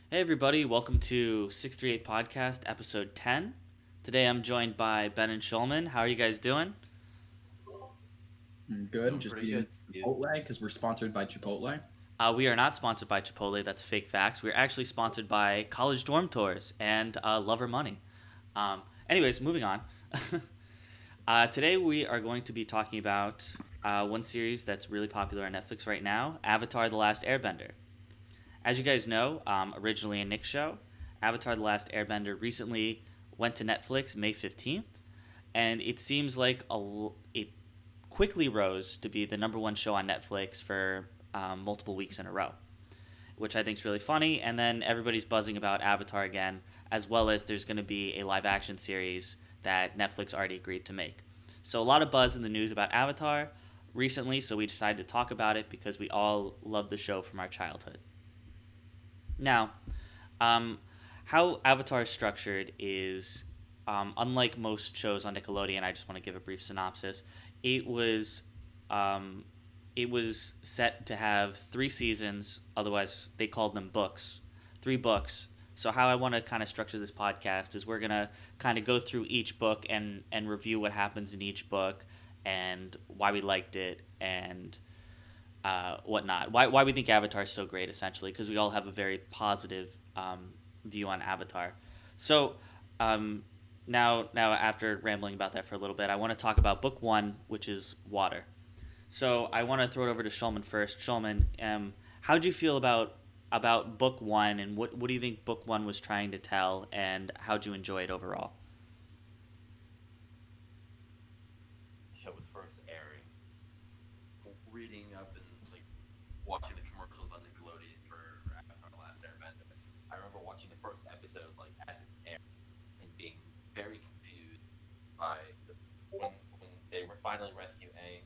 Hey everybody, welcome to 638 Podcast, episode 10. Today I'm joined by Ben and Shulman. How are you guys doing? Good. Doing Just pretty eating good, Steve. Chipotle because we're sponsored by Chipotle. We are not sponsored by Chipotle, that's fake facts. We're actually sponsored by College Dorm Tours and Lover Money. Anyways, moving on. Today we are going to be talking about one series that's really popular on Netflix right now, Avatar: The Last Airbender. As you guys know, originally a Nick show, Avatar: The Last Airbender recently went to Netflix May 15th, and it seems like it quickly rose to be the number one show on Netflix for multiple weeks in a row, which I think is really funny. And then everybody's buzzing about Avatar again, as well as there's going to be a live action series that Netflix already agreed to make. So a lot of buzz in the news about Avatar recently, so we decided to talk about it because we all love the show from our childhood. Now, um, how Avatar is structured is unlike most shows on Nickelodeon. I just want to give a brief synopsis. It was um, it was set to have three seasons. Otherwise, they called them books. Three books. So how I want to kind of structure this podcast is we're gonna kind of go through each book and review what happens in each book and why we liked it and whatnot. Why we think Avatar is so great, essentially, because we all have a very positive view on Avatar. So um, now after rambling about that for a little bit, I want to talk about book one, which is water. So I want to throw it over to Shulman first. Shulman, how did you feel about book one, and what do you think book one was trying to tell, and how'd you enjoy it overall? The show was first airing, reading up and watching the commercials on Nickelodeon for Avatar: The Last Airbender. I remember watching the first episode as it was airing and being very confused by when they were finally rescuing Aang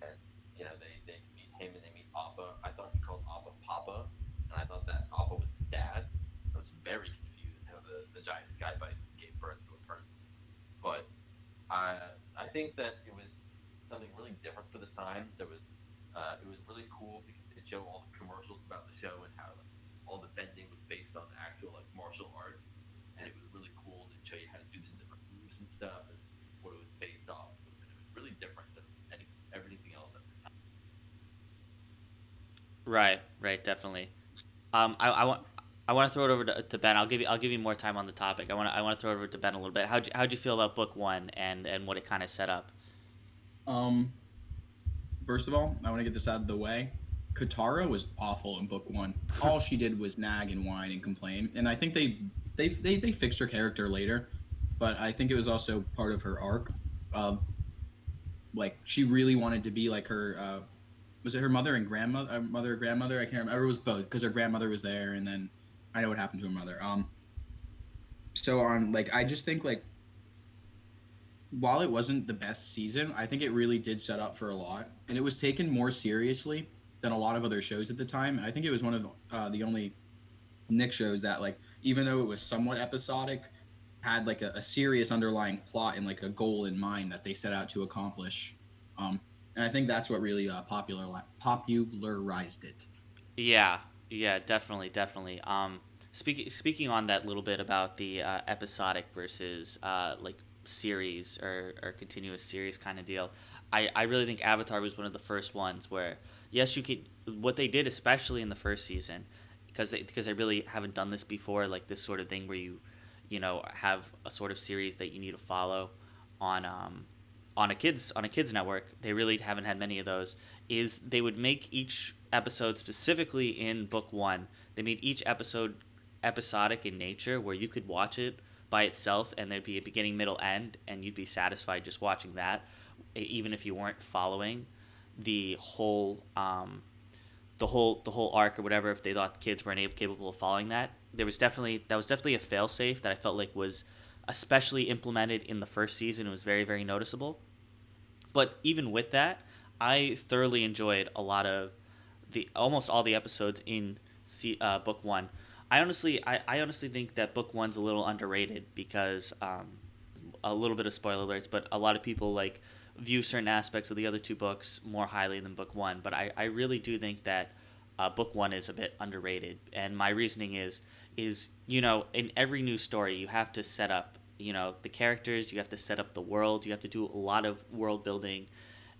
and they meet him and they meet Appa. I thought he called Appa Papa, and I thought that Appa was his dad. I was very confused how the giant sky bison gave birth to a person, but I think that it was something really different for the time. It was really cool because it showed all the commercials about the show and how all the bending was based on actual martial arts, and it was really cool to show you how to do these different moves and stuff and what it was based off of, and it was really different than everything else at the time. Right, definitely. I want to throw it over to Ben. I'll give you more time on the topic. I want to throw it over to Ben a little bit. How'd you feel about book one and what it kind of set up? Um, First of all, I want to get this out of the way. Katara was awful in book one. All she did was nag and whine and complain, and I think they fixed her character later, but I think it was also part of her arc of like she really wanted to be like her. Was it her mother and grandmother, mother or grandmother? I can't remember. It was both because her grandmother was there, and then I know what happened to her mother. So on like I just think like while it wasn't the best season, I think it really did set up for a lot, and it was taken more seriously than a lot of other shows at the time. I think it was one of the only Nick shows that like even though it was somewhat episodic, had like a serious underlying plot and like a goal in mind that they set out to accomplish. Um, and I think that's what really popularized it. Yeah, yeah, definitely. Speaking on that little bit about the episodic versus like series or continuous series kind of deal. I really think Avatar was one of the first ones where yes, you could what they did especially in the first season because they really haven't done this before, like this sort of thing where you have a sort of series that you need to follow on on a kids network. They really haven't had many of those. Is they would make each episode specifically in book one. They made each episode episodic in nature, where you could watch it by itself, and there'd be a beginning, middle, end, and you'd be satisfied just watching that, even if you weren't following the whole arc or whatever. If they thought kids weren't capable of following that, that was definitely a failsafe that I felt like was especially implemented in the first season. It was very very noticeable. But even with that, I thoroughly enjoyed a lot of the almost all the episodes in book one. I honestly think that book one's a little underrated because a little bit of spoiler alerts, but a lot of people like view certain aspects of the other two books more highly than book one. But I really do think that book one is a bit underrated, and my reasoning is in every new story you have to set up the characters, you have to set up the world, you have to do a lot of world building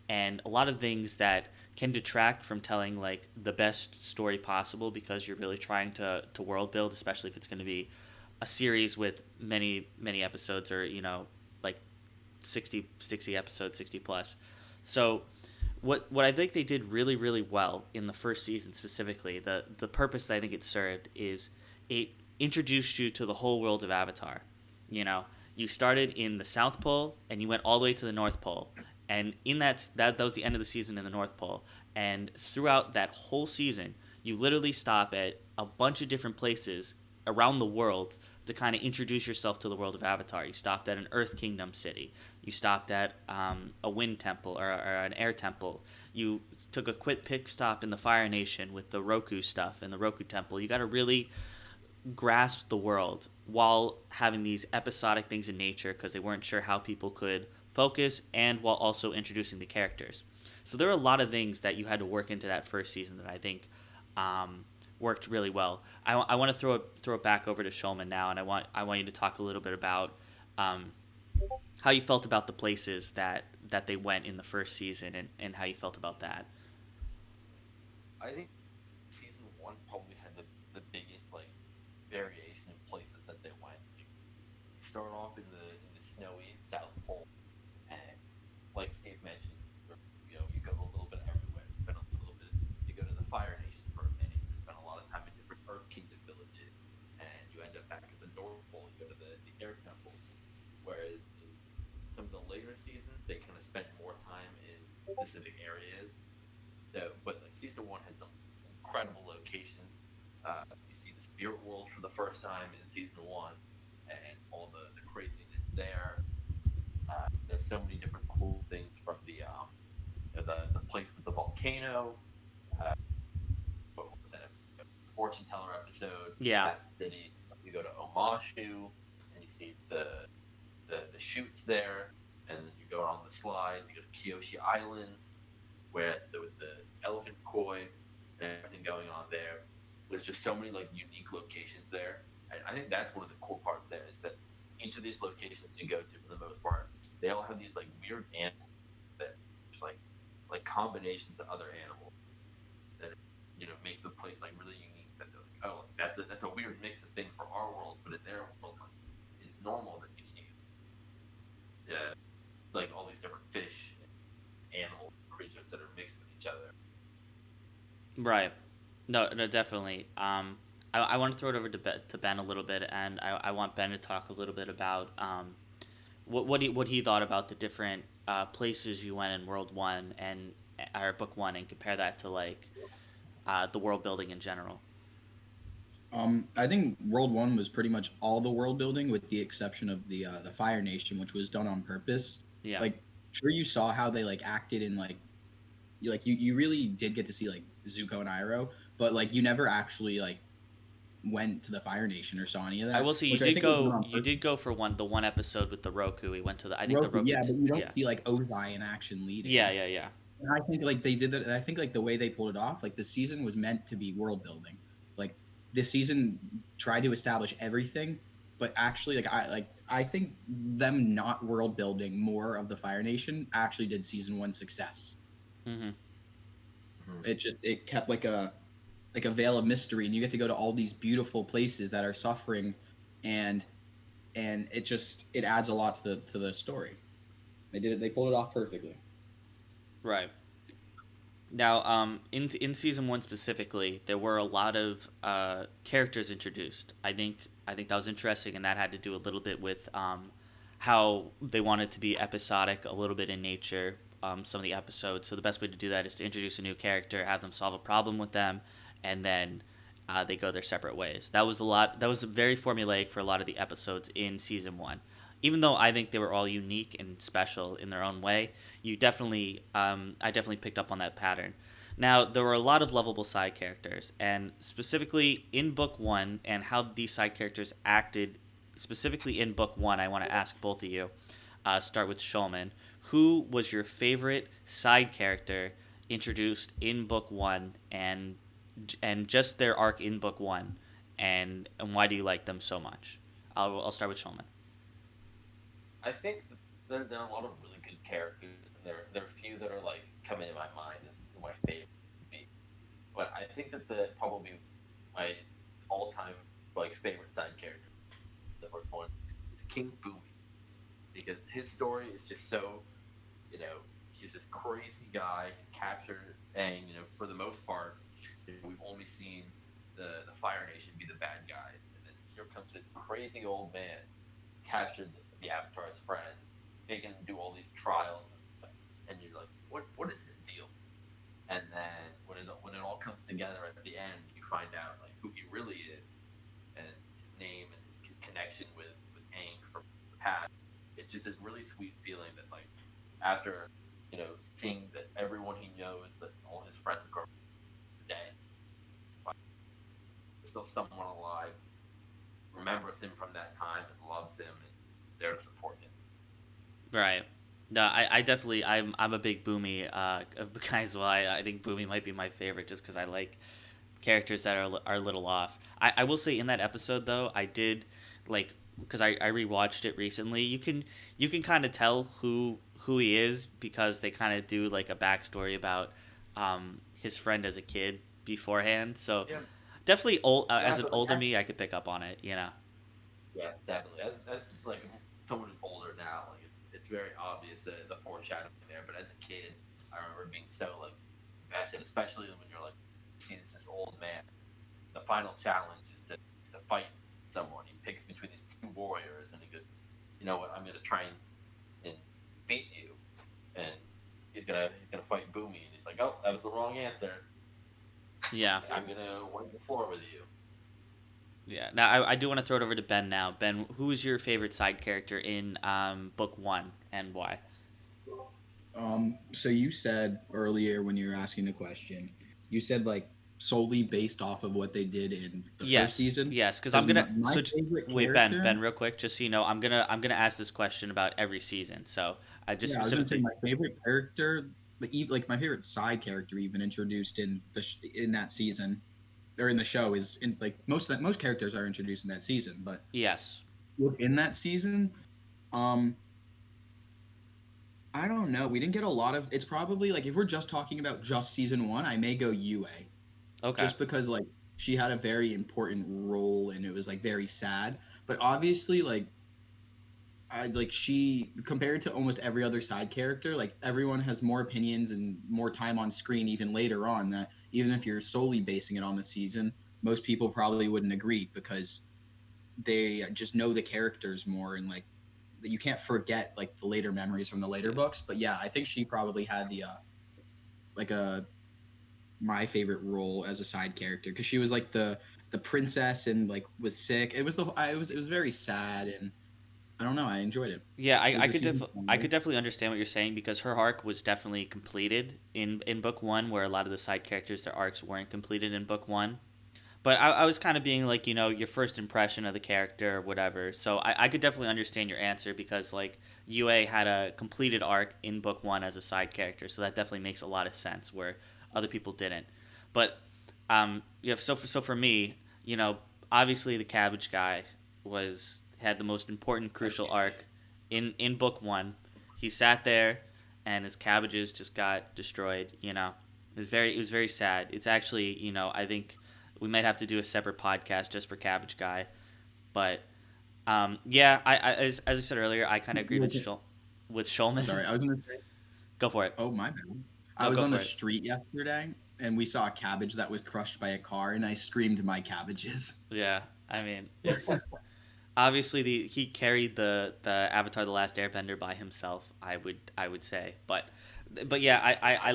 and a lot of things that can detract from telling like the best story possible because you're really trying to world build, especially if it's going to be a series with many episodes or like 60 episodes, 60 plus. So what I think they did really well in the first season specifically, the purpose that I think it served is it introduced you to the whole world of Avatar. You know, you started in the South Pole and you went all the way to the North Pole, and in that was the end of the season in the North Pole. And throughout that whole season, you literally stop at a bunch of different places around the world to kind of introduce yourself to the world of Avatar. You stopped at an Earth Kingdom city. You stopped at a Wind Temple or an Air Temple. You took a quick pit stop in the Fire Nation with the Roku stuff and the Roku Temple. You got to really grasp the world while having these episodic things in nature because they weren't sure how people could focus and while also introducing the characters. So there are a lot of things that you had to work into that first season that I think worked really well. I want to throw it back over to Shulman now, and I want you to talk a little bit about um, how you felt about the places that they went in the first season and how you felt about that. I think season one probably had the biggest like variation in places that they went. You start off in the snowy South Pole, and like Steve mentioned, you go a little bit everywhere. You spend a little bit. You go to the Fire Nation for a minute. You spend a lot of time in different Earth Kingdom villages, and you end up back at the North Pole. You go to the Air Temple. Whereas in some of the later seasons, they kind of spent more time in specific areas. So, but like season one had some incredible locations. You see the spirit world for the first time in season one, and all the craziness there. There's so many different cool things from the place with the volcano. Uh, what was that episode? Fortune teller episode. Yeah. That city. You go to Omashu, and you see the shoots there, and you go on the slides. You go to Kyoshi Island, where with the elephant koi and everything going on there. There's just so many like unique locations there, and I think that's one of the cool parts there is that each of these locations you go to, for the most part, they all have these like weird animals that just like combinations of other animals that make the place like really unique. That they're like, oh, that's a weird mix of thing for our world, but in their world, like, it's normal that you see like all these different fish and animal creatures that are mixed with each other. Right. No, definitely. I want to throw it over to Ben a little bit, and I want Ben to talk a little bit about what he thought about the different places you went in World One and or Book One, and compare that to like the world building in general. I think World One was pretty much all the world building, with the exception of the Fire Nation, which was done on purpose. Yeah. Like, sure, you saw how they like acted in like you really did get to see like Zuko and Iroh, but like you never actually like went to the Fire Nation or saw any of I that, will say which I think was done on you purpose. did go for the one episode with the Roku. We went to the I think the Roku, Roku yeah, but you don't yeah. see like Ozai in action Yeah, leading. yeah, yeah. And I think like they did that. I think like the way they pulled it off, like the season was meant to be world building. Like this season tried to establish everything, but actually I think them not world building more of the Fire Nation actually did season one success. Mhm. It kept like a veil of mystery, and you get to go to all these beautiful places that are suffering, and it adds a lot to the story. They pulled it off perfectly. Right. Now, in season one specifically, there were a lot of characters introduced. I think that was interesting, and that had to do a little bit with how they wanted to be episodic, a little bit in nature. Some of the episodes. So the best way to do that is to introduce a new character, have them solve a problem with them, and then they go their separate ways. That was a lot. That was very formulaic for a lot of the episodes in season one. Even though I think they were all unique and special in their own way, I definitely picked up on that pattern. Now there were a lot of lovable side characters, and specifically in book one, and how these side characters acted specifically in book one. I want to ask both of you. Start with Shulman. Who was your favorite side character introduced in book one, and and just their arc in book one, and why do you like them so much? I'll start with Shulman. I think that there are a lot of really good characters, and there are a few that are like coming to my mind as who my favorite would be. But I think that the probably my all time like favorite side character, the first one, is King Boomy because his story is just so he's this crazy guy. He's captured, and for the most part, we've only seen the Fire Nation be the bad guys, and then here comes this crazy old man. He's captured the Avatar's friends, making him do all these trials and stuff, and you're like, what is his deal? And then when it all comes together at the end, you find out like who he really is, and his name and his connection with Aang from the past. It's just this really sweet feeling that like after seeing that everyone he knows, that all his friends are dead, there's still someone alive, remembers him from that time and loves him and is there to support him. Right. No, I definitely I'm a big Boomy guy as well. I think Boomy might be my favorite just because I like characters that are a little off. I will say in that episode though, I did like because I rewatched it recently. You can kind of tell who he is because they kind of do like a backstory about his friend as a kid beforehand. So Yeah, definitely old yeah, as an but like older me, I could pick up on it. You know. yeah, definitely. As like someone who's older now, like it's very obvious the foreshadowing there. But as a kid, I remember being so like invested, especially when you're like you see this old man. The final challenge is to fight someone. He picks between these two warriors, and he goes, you know what? I'm gonna try and beat you, and he's gonna fight Boomy, and he's like, oh, that was the wrong answer. Yeah. I'm gonna wipe the floor with you. Yeah. Now I do want to throw it over to Ben now. Ben, who is your favorite side character in book one and why? So you said earlier when you were asking the question, you said like solely based off of what they did in the first Yes, season. yes, because I'm Because gonna. my favorite Wait, Ben, character, real quick, just so you know, I'm gonna ask this question about every season. So I just yeah, I was gonna say specifically, my favorite character, like my favorite side character, even introduced in in that season or in the show is in like most characters are introduced in that season, but yes, within that season, um, I don't know. We didn't get a lot of. It's probably like if we're just talking about just season one, I may go UA okay, just because like she had a very important role and it was like very sad. But obviously, like I like she compared to almost every other side character, like everyone has more opinions and more time on screen even later on. That even if you're solely basing it on the season, most people probably wouldn't agree because they just know the characters more and like you can't forget like the later memories from the later yeah, books. But yeah, I think she probably had the like a my favorite role as a side character because she was like the princess and like was sick. It was very sad and I don't know. I enjoyed it. yeah. Was the season I finale? could definitely understand what you're saying because her arc was definitely completed in book one, where a lot of the side characters their arcs weren't completed in book one. But I was kind of being like, your first impression of the character or whatever. So I could definitely understand your answer because, like, UA had a completed arc in book one as a side character. So that definitely makes a lot of sense where other people didn't. But, so for me, obviously the Cabbage Guy had the most important, crucial arc in book one. He sat there and his cabbages just got destroyed, it was very sad. It's actually, I think we might have to do a separate podcast just for Cabbage Guy. But yeah, as I said earlier, I kind of agreed with Shulman. Sorry, I was gonna say. Go for it. Oh my bad. I No, was go on the for it. street yesterday and we saw a cabbage that was crushed by a car and I screamed my cabbages. Yeah, I mean, it's obviously he carried the Avatar: The Last Airbender by himself. I would say, but yeah, I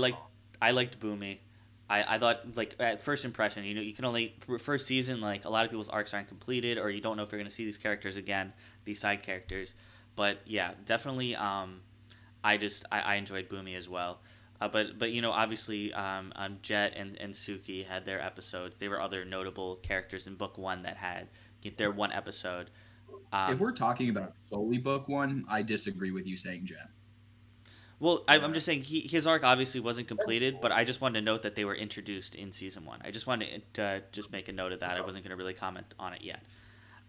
liked Boomy. I thought like at first impression, you can only first season like a lot of people's arcs aren't completed or you don't know if you're gonna see these characters again, these side characters. But yeah, definitely. I enjoyed Boomy as well. But obviously Jet and Suki had their episodes. They were other notable characters in book one that had their one episode. If Um, we're talking about solely book one, I disagree with you saying Jen. Well, I'm Yeah. just saying his arc obviously wasn't completed, but I just wanted to note that they were introduced in season one. I just wanted to just make a note of that. I wasn't going to really comment on it yet.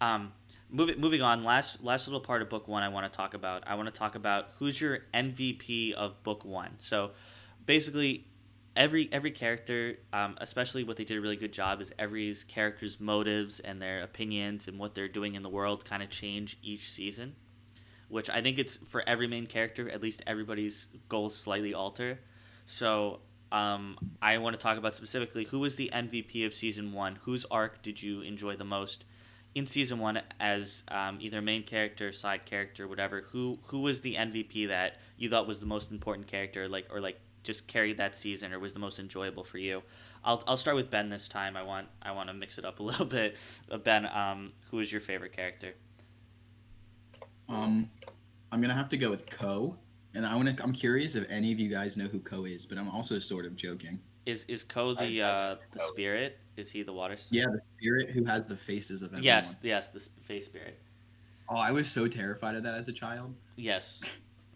Um, moving on. Last little part of book one I want to talk about. I want to talk about who's your MVP of book one. So basically, every character, especially what they did a really good job is every character's motives and their opinions and what they're doing in the world kind of change each season, which I think it's for every main character, at least everybody's goals slightly alter. So I want to talk about specifically who was the MVP of season one. Whose arc did you enjoy the most in season one as either main character, side character, whatever? Who was the MVP that you thought was the most important character, like just carried that season or was the most enjoyable for you? I'll start with Ben this time. I want to mix it up a little bit. Ben, who is your favorite character? Um, I'm gonna have to go with Ko, and I'm curious if any of you guys know who Ko is, but I'm also sort of joking. Is Ko I know the Cody. spirit? Is he the water? Yeah, the spirit who has the faces of Yes, everyone. yes, the face spirit. Oh, I was so terrified of that as a child. Yes.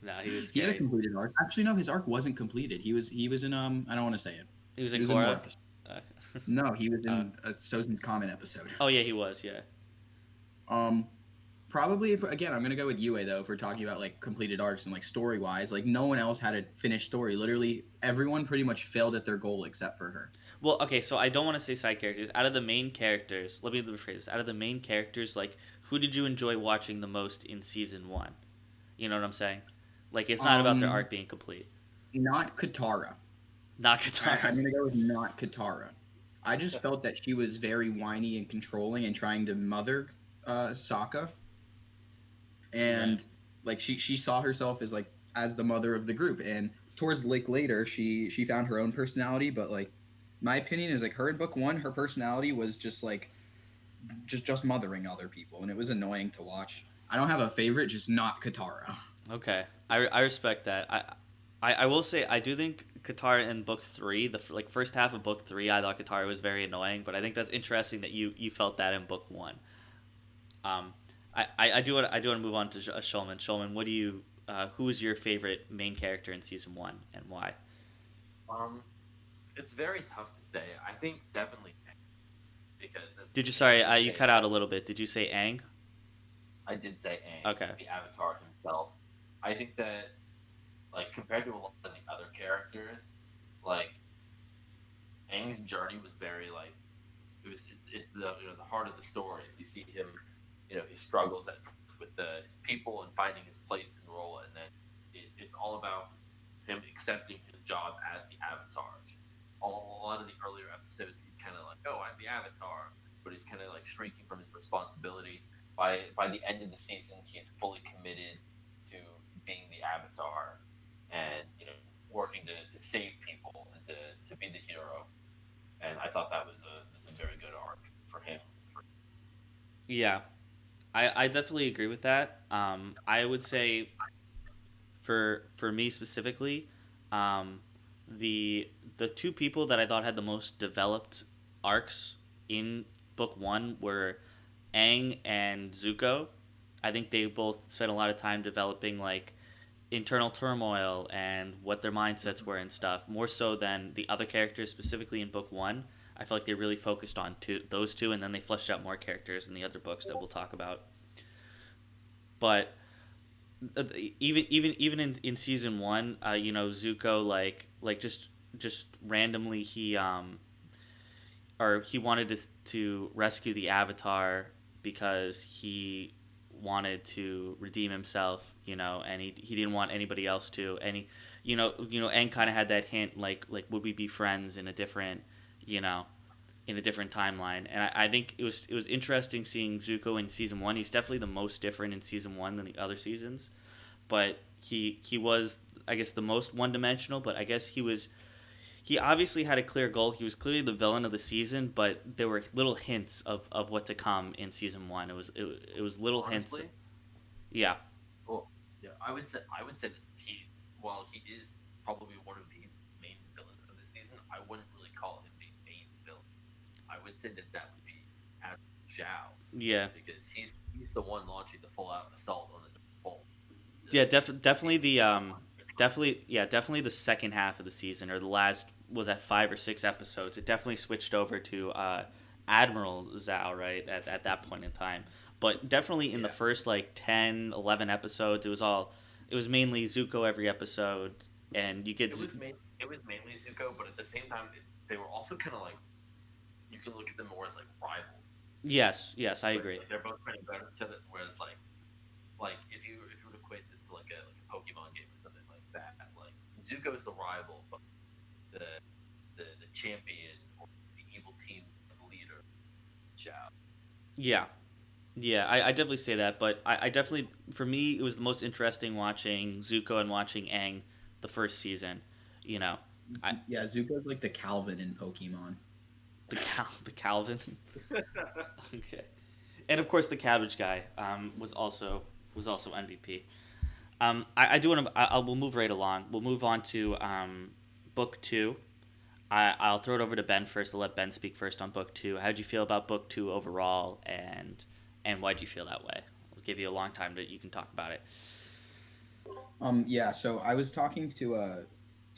No, he was He had a scary. completed arc. Actually, no, his arc wasn't completed. He was in I don't want to say it. He was He in was in more Korra. episodes. Uh, No, he was uh, in a Sozin's Common episode. oh yeah, he was. Yeah. Um, Probably if again, I'm gonna go with Yue though. If we're talking about like completed arcs and like story wise, like no one else had a finished story. Literally, everyone pretty much failed at their goal except for her. Well, okay, so I don't want to say side characters. Out of the main characters, let me rephrase this. Out of the main characters, like who did you enjoy watching the most in season one? You know what I'm saying? Like it's not about their Um, arc being complete. Not Katara. Not I'm Katara. gonna go with not Katara. I just felt that she was very whiny and controlling and trying to mother Sokka, Right. and like she saw herself as like as the mother of the group. And towards like later, she found her own personality, but like my opinion is like her in book one, her personality was just like just mothering other people, and it was annoying to watch. I don't have a favorite, just not Katara. Okay, I respect that. I will say I do think Katara in book three, like first half of book three, I thought Katara was very annoying, but I think that's interesting that you felt that in book one. Um, I do want to move on to Shulman. Shulman, what do you who is your favorite main character in season one and why? Um, it's very tough to say. I think definitely because Did you as sorry you were you saying, cut out a little bit? Did you say Aang? I did say Aang, Okay. the Avatar himself. I think that like compared to a lot of the other characters, like Aang's journey was very like it's the the heart of the story. Is you see him, he struggles at first with his people and finding his place and role, and then it's all about him accepting his job as the Avatar. Just a lot of the earlier episodes, he's kind of like, "Oh, I'm the Avatar," but he's kind of like shrinking from his responsibility. By the end of the season, he's fully committed to being the Avatar, and working to save people and to be the hero. And I thought that was a very good arc for him. Yeah, I definitely agree with that. I would say for me specifically, um, the the two people that I thought had the most developed arcs in book one were Aang and Zuko. I think they both spent a lot of time developing like internal turmoil and what their mindsets were and stuff, more so than the other characters, specifically in book one. I feel like they really focused on those two, and then they fleshed out more characters in the other books that we'll talk about. But even in season one, Zuko like just randomly he wanted to rescue the Avatar because he wanted to redeem himself, and he didn't want anybody else to. And Aang kind of had that hint, like would we be friends in a different, you know, in a different timeline. And I think it was interesting seeing Zuko in season one. He's definitely the most different in season one than the other seasons, but he was, I guess, the most one dimensional. But I guess he obviously had a clear goal. He was clearly the villain of the season, but there were little hints of what to come in season one. It was little hints. Honestly, Yeah, well, yeah, I would say that while he is probably one of the main villains of the season, I wouldn't really call him the main villain. I would say that would be Admiral Zhao yeah, because he's the one launching the full out assault on the pole. yeah. The Definitely season the gets on. definitely, yeah, definitely the second half of the season, or the last, was at 5 or 6 episodes. It definitely switched over to Admiral Zhao, right, at that point in time. But definitely in the Yeah. first like 10, 11 episodes, it was mainly Zuko every episode, and you get It was mainly Zuko, but at the same time, they were also kind of like you can look at them more as like rivals. yes, yes, I Right? agree. Like they're both kind of better to the whereas like if you would equate this to like a Pokemon game or something like that, like Zuko is the rival, but the the champion or the evil team's like, leader, Zhao. Yeah, yeah, I definitely say that, but I definitely, for me, it was the most interesting watching Zuko and watching Aang the first season. You know, I Yeah, Zuko's like the Calvin in Pokemon. the Calvin. Okay, and of course the Cabbage guy was also MVP. I do want to. We'll move right along. We'll move on to book two. I'll throw it over to Ben first. I'll let Ben speak first on book two. How'd you feel about book two overall, and why'd you feel that way? I'll give you a long time to you can talk about it. Yeah, so I was talking to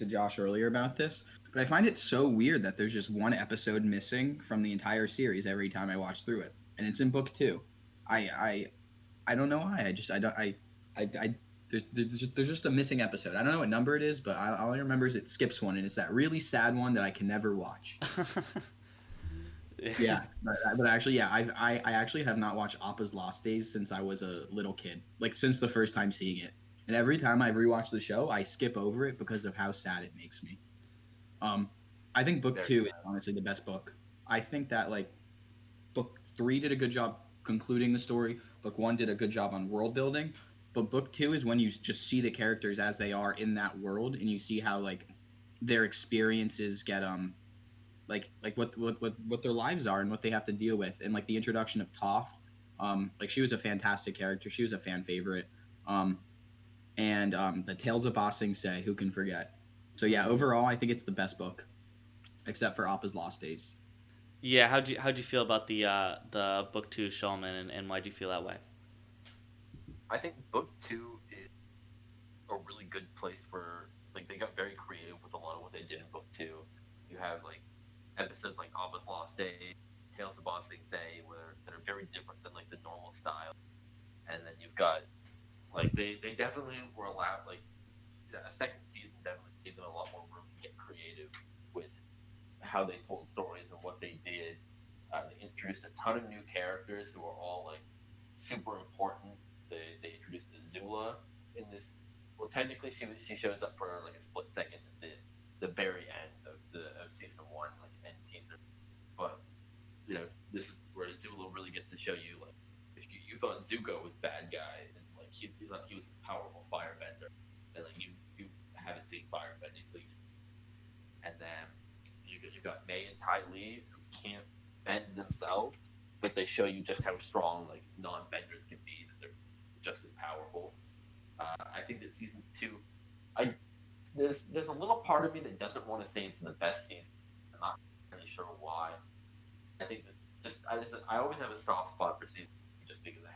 Josh earlier about this, but I find it so weird that there's just one episode missing from the entire series every time I watch through it, and it's in book two. I I don't know why. I don't I there's just a missing episode. I don't know what number it is, but all I remember is it skips one, and it's that really sad one that I can never watch. Yeah, but actually, yeah, I actually have not watched Appa's Lost Days since I was a little kid, like since the first time seeing it. And every time I rewatch the show, I skip over it because of how sad it makes me. Um, I think book Very two is sad. honestly the best book. I think that like book three did a good job concluding the story. Book one did a good job on world building, but book two is when you just see the characters as they are in that world, and you see how like their experiences get like what their lives are and what they have to deal with, and like the introduction of Toph. Like she was a fantastic character. She was a fan favorite. Um, and the Tales of Ba Sing Se, who can forget? So yeah, Hmm. overall, I think it's the best book, except for Appa's Lost Days. Yeah, how'd you feel about the book two Shulman, and why'd you feel that way? I think book two is a really good place for like they got very creative with a lot of what they did in book two. You have like episodes like Abba's Lost Day, Tales of Bossing Say, where that are very different than like the normal style. And then you've got like they definitely were allowed like a second season definitely gave them a lot more room to get creative with how they told stories and what they did. They introduced a ton of new characters who are all like super important. They introduced Azula in this. Well, technically, she shows up for like a split second at the very end of the of season one, like an end teaser. But you know, this is where Azula really gets to show you like if you thought Zuko was bad guy and like you thought he was a powerful firebender, and like you haven't seen firebending, please. And then you've got May and Ty Lee who can't bend themselves, but they show you just how strong like non-benders can be. That they're just as powerful. I think that season two, I there's a little part of me that doesn't want to say it's the best season. I'm not really sure why. I think that I always have a soft spot for season two just because of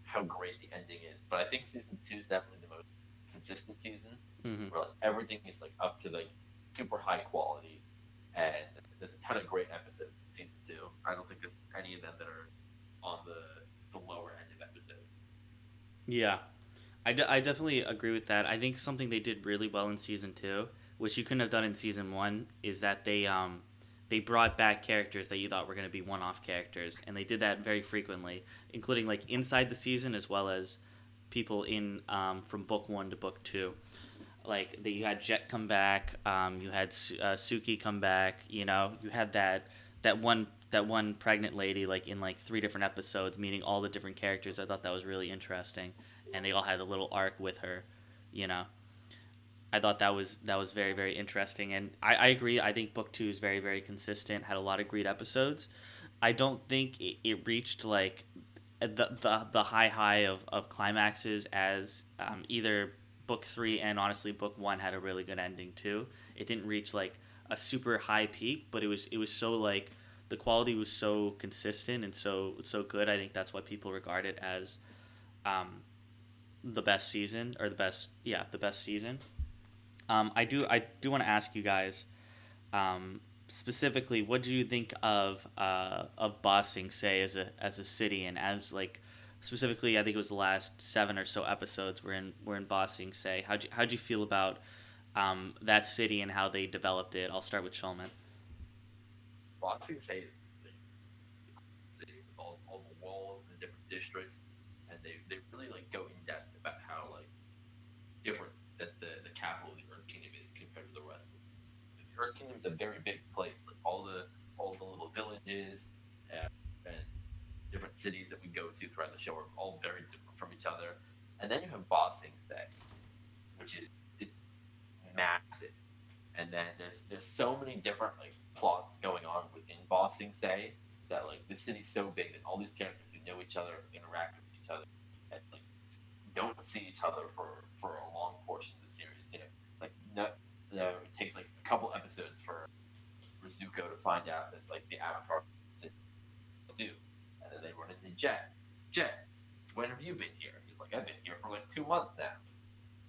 how great the ending is. But I think season two is definitely the most consistent season Hmm. where like everything is like up to like super high quality and there's a ton of great episodes in season two. I don't think there's any of them that are on the lower end of episodes. Yeah, I definitely agree with that. I think something they did really well in season two, which you couldn't have done in season one, is that they brought back characters that you thought were going to be one-off characters, and they did that very frequently, including like inside the season as well as people in from book one to book two. Like you had Jet come back, you had Suki come back. You know, you had that one pregnant lady like in like three different episodes, meeting all the different characters. I thought that was really interesting, and they all had a little arc with her. You know, I thought that was very very interesting, and I agree. I think book two is very very consistent. Had a lot of great episodes. I don't think it reached like the high of climaxes as either book three and honestly book one had a really good ending too. It didn't reach like a super high peak, but it was so like the quality was so consistent and so good. I think that's why people regard it as um, the best season or the best season. I do want to ask you guys specifically, what do you think of Bossing, say, as a city and as like specifically? I think it was the last 7 or so episodes we're in Bossing. Say, how'd you feel about that city and how they developed it? I'll start with Shulman. Boxing Say is like, city with all the walls and the different districts, and they really like go in depth about how like different that the capital of the Earth Kingdom is compared to the rest. The Earth Kingdom's a very big place. Like all the little villages and different cities that we go to throughout the show are all very different from each other. And then you have Bossing Say, which is it's massive. And then there's so many different like plots going on within Bossing Say that like the city's so big that all these characters who know each other interact with each other and like don't see each other for a long portion of the series. You know, like no, no it takes like a couple episodes for Rizuko to find out that like the Avatar do, and then they run into Jet. Jet, when have you been here? He's like, I've been here for like 2 months now.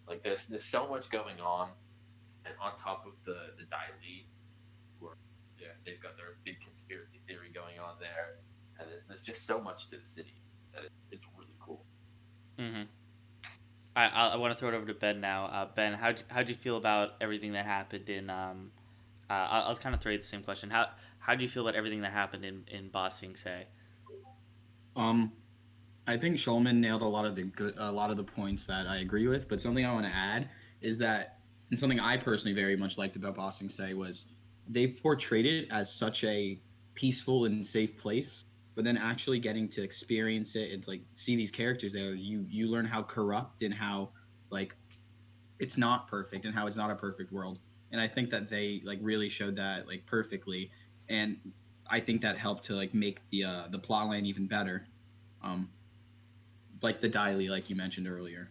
Like there's so much going on, and on top of the Dai Li, who are yeah, they've got their big conspiracy theory going on there, and there's just so much to the city that it's really cool. Mm-hmm. I want to throw it over to Ben now. Ben, how'd you feel about everything that happened in I'll kind of throw you the same question. How do you feel about everything that happened in Bossing, say? Um, I think Shulman nailed a lot of the points that I agree with. But something I want to add is that, and something I personally very much liked about Bossing Say was they portrayed it as such a peaceful and safe place. But then actually getting to experience it and like see these characters there, you learn how corrupt and how like it's not perfect and how it's not a perfect world. And I think that they like really showed that like perfectly. And I think that helped to like make the plot line even better. Um, like the Daily, like you mentioned earlier.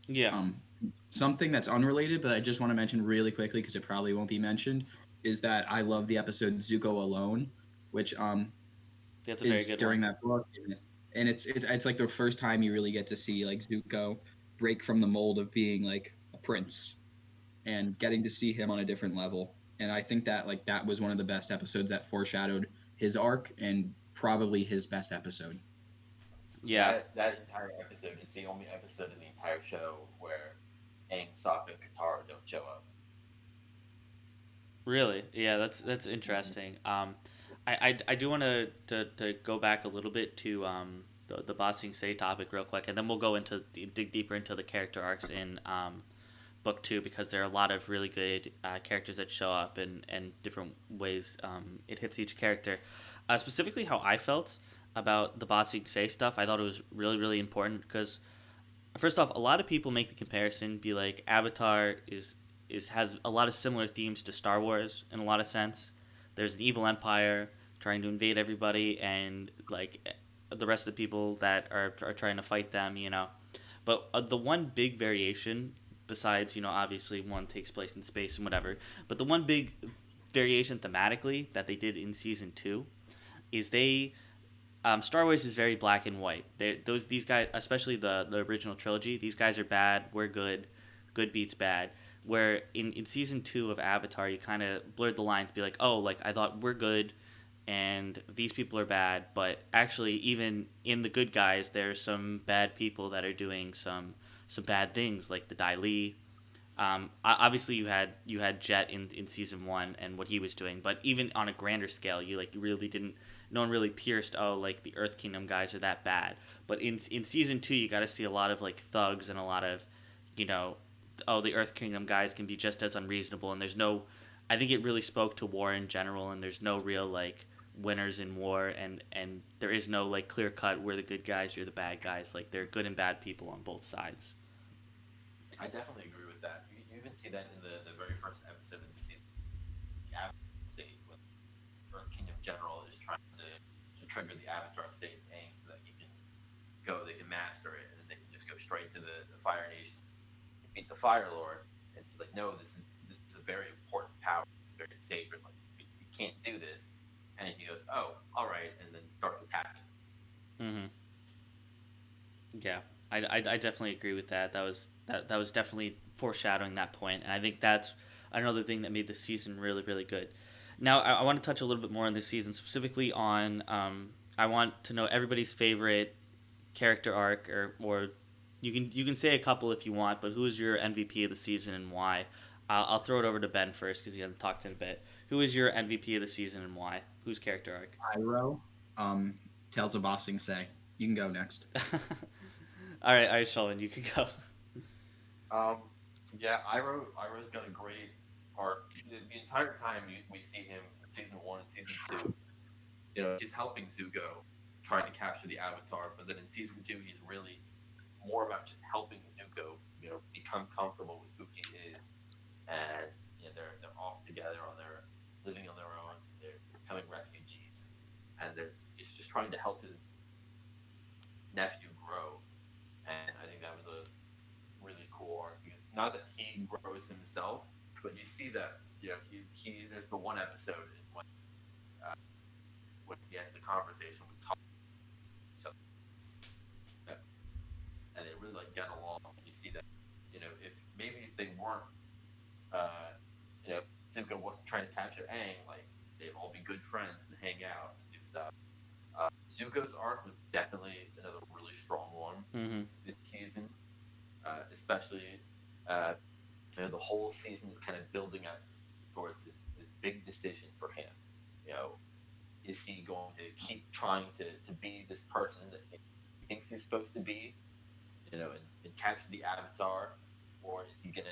Yeah, Um, Something that's unrelated, but I just want to mention really quickly because it probably won't be mentioned, is that I love the episode Zuko Alone, which that's a very is good one. during that book, and it's like the first time you really get to see like Zuko break from the mold of being like a prince and getting to see him on a different level. And I think that like that was one of the best episodes that foreshadowed his arc and probably his best episode. Yeah, That entire episode, it's the only episode in the entire show where Aang, Sokka, and Katara don't show up. really. Yeah, that's interesting. I do want to go back a little bit to the Bossing Say topic real quick, and then we'll go into dig deeper into the character arcs in book two because there are a lot of really good characters that show up and different ways it hits each character. Specifically, how I felt about the Bossing Say stuff, I thought it was really important because first off, a lot of people make the comparison, be like Avatar is has a lot of similar themes to Star Wars in a lot of sense. There's an evil empire trying to invade everybody, and like the rest of the people that are trying to fight them, you know. But the one big variation, besides obviously one takes place in space and whatever, but the one big variation thematically that they did in season two is they Star Wars is very black and white. These guys, especially the original trilogy, these guys are bad. We're good. Good beats bad. Where in season two of Avatar, you kind of blurred the lines, be like, oh, like I thought we're good, and these people are bad. But actually, even in the good guys, there's some bad people that are doing some bad things, like the Dai Li. Obviously, you had Jet in season one and what he was doing, but even on a grander scale, you really didn't. No one really pierced. Oh, like the Earth Kingdom guys are that bad. But in season two, you got to see a lot of like thugs and a lot of, you know, oh the Earth Kingdom guys can be just as unreasonable. And there's no, I think it really spoke to war in general. And there's no real like winners in war, and there is no like clear cut. We're the good guys. You're the bad guys. Like there are good and bad people on both sides. I definitely agree with that. You even see that in the very first episode of the season, the Avatar state, when Earth Kingdom General is trying to trigger the Avatar state Aang so that he can they can master it, and then they can just go straight to the Fire Nation and beat the Fire Lord. And he's like, no, this is a very important power. It's very sacred. Like we can't do this. And he goes, oh, all right, and then starts attacking. Mm-hmm. Yeah. I definitely agree with that. That was definitely foreshadowing that point, and I think that's another thing that made the season really really good. Now I want to touch a little bit more on this season, specifically on I want to know everybody's favorite character arc, or you can say a couple if you want, but who is your MVP of the season and why? I'll throw it over to Ben first because he hasn't talked in a bit. Who is your MVP of the season and why? Whose character arc? Pyro, Tales of Bossing say. You can go next. All right, Sheldon, you can go. Um, yeah, Iroh's got a great arc. The entire time we see him in season one and season two, he's helping Zuko trying to capture the Avatar, but then in season two, he's really more about just helping Zuko, become comfortable with who he is, and they're off together on their living on their own. They're becoming refugees, and he's just trying to help his nephew grow. And I think that was a really cool arc because not that he grows himself, but you see that he there's the one episode uh, when he has the conversation with Tom, and they really like get along. You see that if they weren't uh, if Zuko wasn't trying to capture Aang, like they'd all be good friends and hang out and do stuff. Zuko's arc was definitely another really strong one Mm-hmm. this season, especially uh, the whole season is kind of building up towards this big decision for him. You know, is he going to keep trying to be this person that he thinks he's supposed to be, and capture the Avatar, or is he gonna,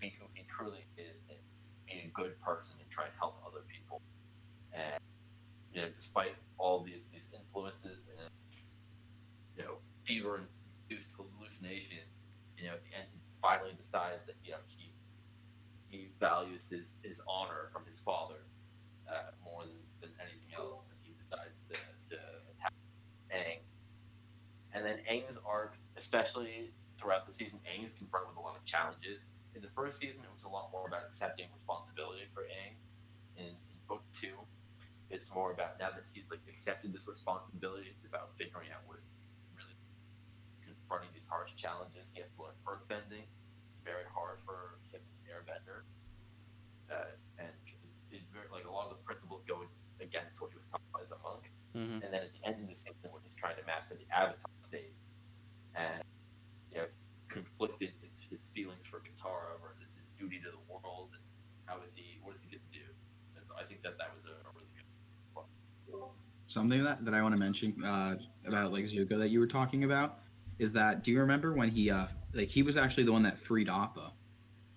be who he truly is and be a good person and try and help other people? And despite all these influences and fever induced hallucination, at the end he finally decides that he values his honor from his father more than anything else, and he decides to attack Aang. And then Aang's arc, especially throughout the season, Aang is confronted with a lot of challenges. In the first season, it was a lot more about accepting responsibility for Aang. In book two, it's more about now that he's like accepted this responsibility, it's about figuring out what really confronting these harsh challenges. He has to learn earthbending. It's very hard for him as an airbender. And because it's very, like a lot of the principles go against what he was taught as a monk. Mm-hmm. And then at the end of the season, when he's trying to master the Avatar state, and you know, conflicted his feelings for Katara versus his duty to the world, and what is he going to do? And so I think that was a really good spot. Something that I want to mention about like Zuko that you were talking about is that do you remember when he was actually the one that freed Appa?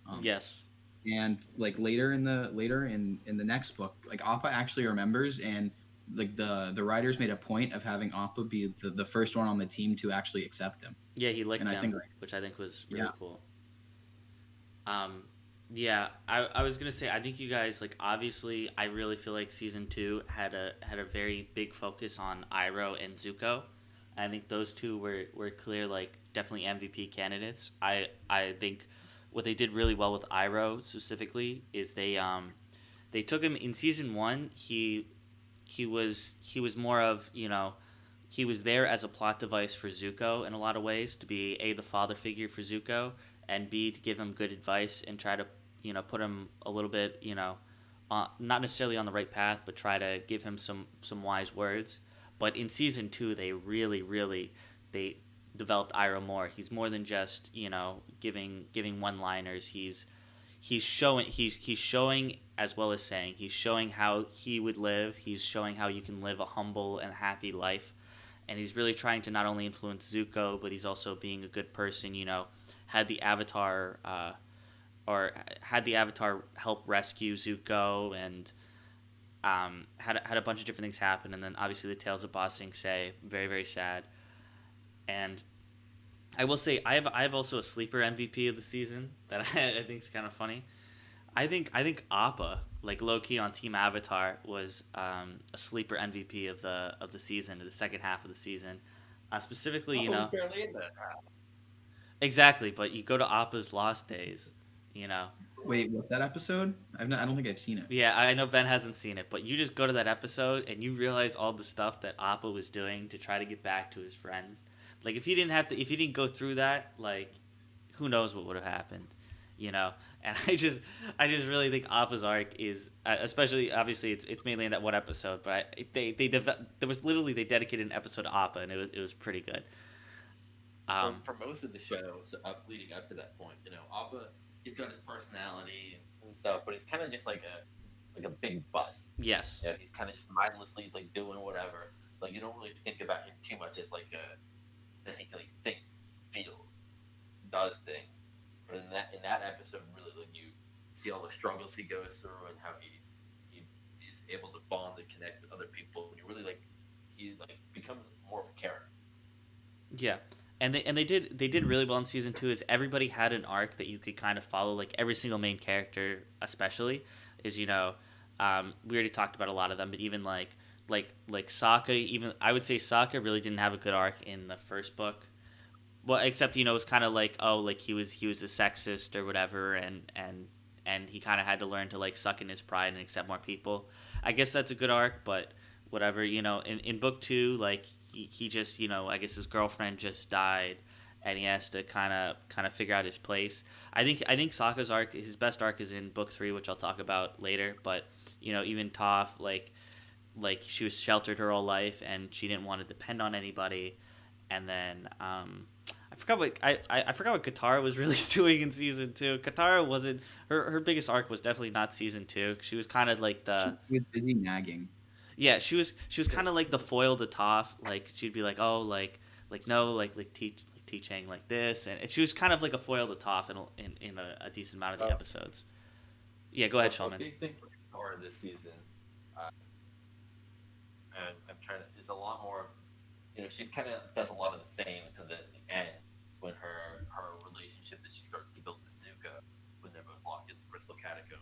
Um, Yes. and like later in the next book, like Appa actually remembers, and like the writers made a point of having Appa be the first one on the team to actually accept him. Yeah, he And licked I him, think which I think was yeah, really cool. Um, yeah, I was gonna say I think you guys like obviously I really feel like season two had a very big focus on Iroh and Zuko. I think those two were clear like definitely MVP candidates. I think what they did really well with Iroh specifically is they took him in season one. He was more of he was there as a plot device for Zuko in a lot of ways to be a the father figure for Zuko and b to give him good advice and try to put him a little bit not necessarily on the right path but try to give him some wise words. But in season two they really they developed Iroh more. He's more than just giving one liners. He's showing as well as saying he's showing how he would live. He's showing how you can live a humble and happy life, and he's really trying to not only influence Zuko, but he's also being a good person. Had the Avatar or had the Avatar help rescue Zuko, and had a bunch of different things happen, and then obviously the Tales of Ba Sing Se, very very sad. And I will say I have also a sleeper MVP of the season that I think is kind of funny. I think Appa, like low key on Team Avatar, was a sleeper MVP of the season, the second half of the season. Specifically, Papa was barely in that. exactly. But you go to Appa's Lost Days, you know. Wait, what's that episode? I don't think I've seen it. Yeah, I know Ben hasn't seen it, but you just go to that episode and you realize all the stuff that Appa was doing to try to get back to his friends. Like if he didn't have to, if he didn't go through that, like who knows what would have happened, you know? And I just really think Appa's arc is, especially obviously it's mainly in that one episode, but there was literally they dedicated an episode to Appa, and it was pretty good. Um, For most of the show, so up leading up to that point, Appa, he's got his personality and stuff, but he's kind of just like a big bus. yes, He's kind of just mindlessly like doing whatever. Like you don't really think about him too much as like a that he like thinks, feels, does things. But in that episode, really, like you see all the struggles he goes through and how he is able to bond and connect with other people. And you really like he like becomes more of a character. yeah, and they did really well in season two. Is everybody had an arc that you could kind of follow, like every single main character, especially is we already talked about a lot of them, but even like Sokka, even I would say Sokka really didn't have a good arc in the first book. Well, except it was kind of like like he was a sexist or whatever, and he kind of had to learn to like suck in his pride and accept more people. I guess that's a good arc, but whatever. In book two, like he just I guess his girlfriend just died, and he has to kind of figure out his place. I think Sokka's arc, his best arc, is in book three, which I'll talk about later. But even Toph, like she was sheltered her whole life, and she didn't want to depend on anybody, and then I forgot I forgot what Katara was really doing in season two. Katara wasn't her biggest arc was definitely not season two. She was kind of like She the was busy nagging. yeah she was kind of like the foil to Toph. Like she'd be like like no like teaching like this, and she was kind of like a foil to Toph in a decent amount of the episodes. Yeah, go ahead, A Shulman. big thing for Katara this season, uh, and I'm trying to, is a lot more. She's kind of does a lot of the same to the end when her relationship that she starts to build with Zuko when they're both locked in the Crystal Catacomb.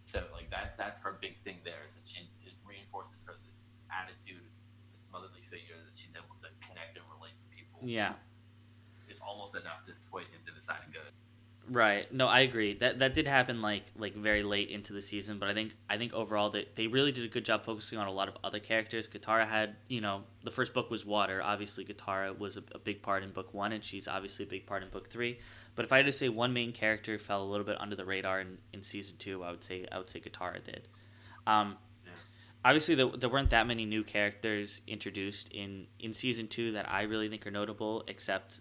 So like that's her big thing there is that it reinforces her this attitude, this motherly figure that she's able to connect and relate with people. Yeah. It's almost enough to sway him to the side of good. Right. No, I agree. That did happen like very late into the season, but I think overall they really did a good job focusing on a lot of other characters. Katara had, the first book was water. Obviously, Katara was a big part in book one, and she's obviously a big part in book three. But if I had to say one main character fell a little bit under the radar in season two, I would say Katara did. Um, Yeah. Obviously, there weren't that many new characters introduced in season two that I really think are notable, except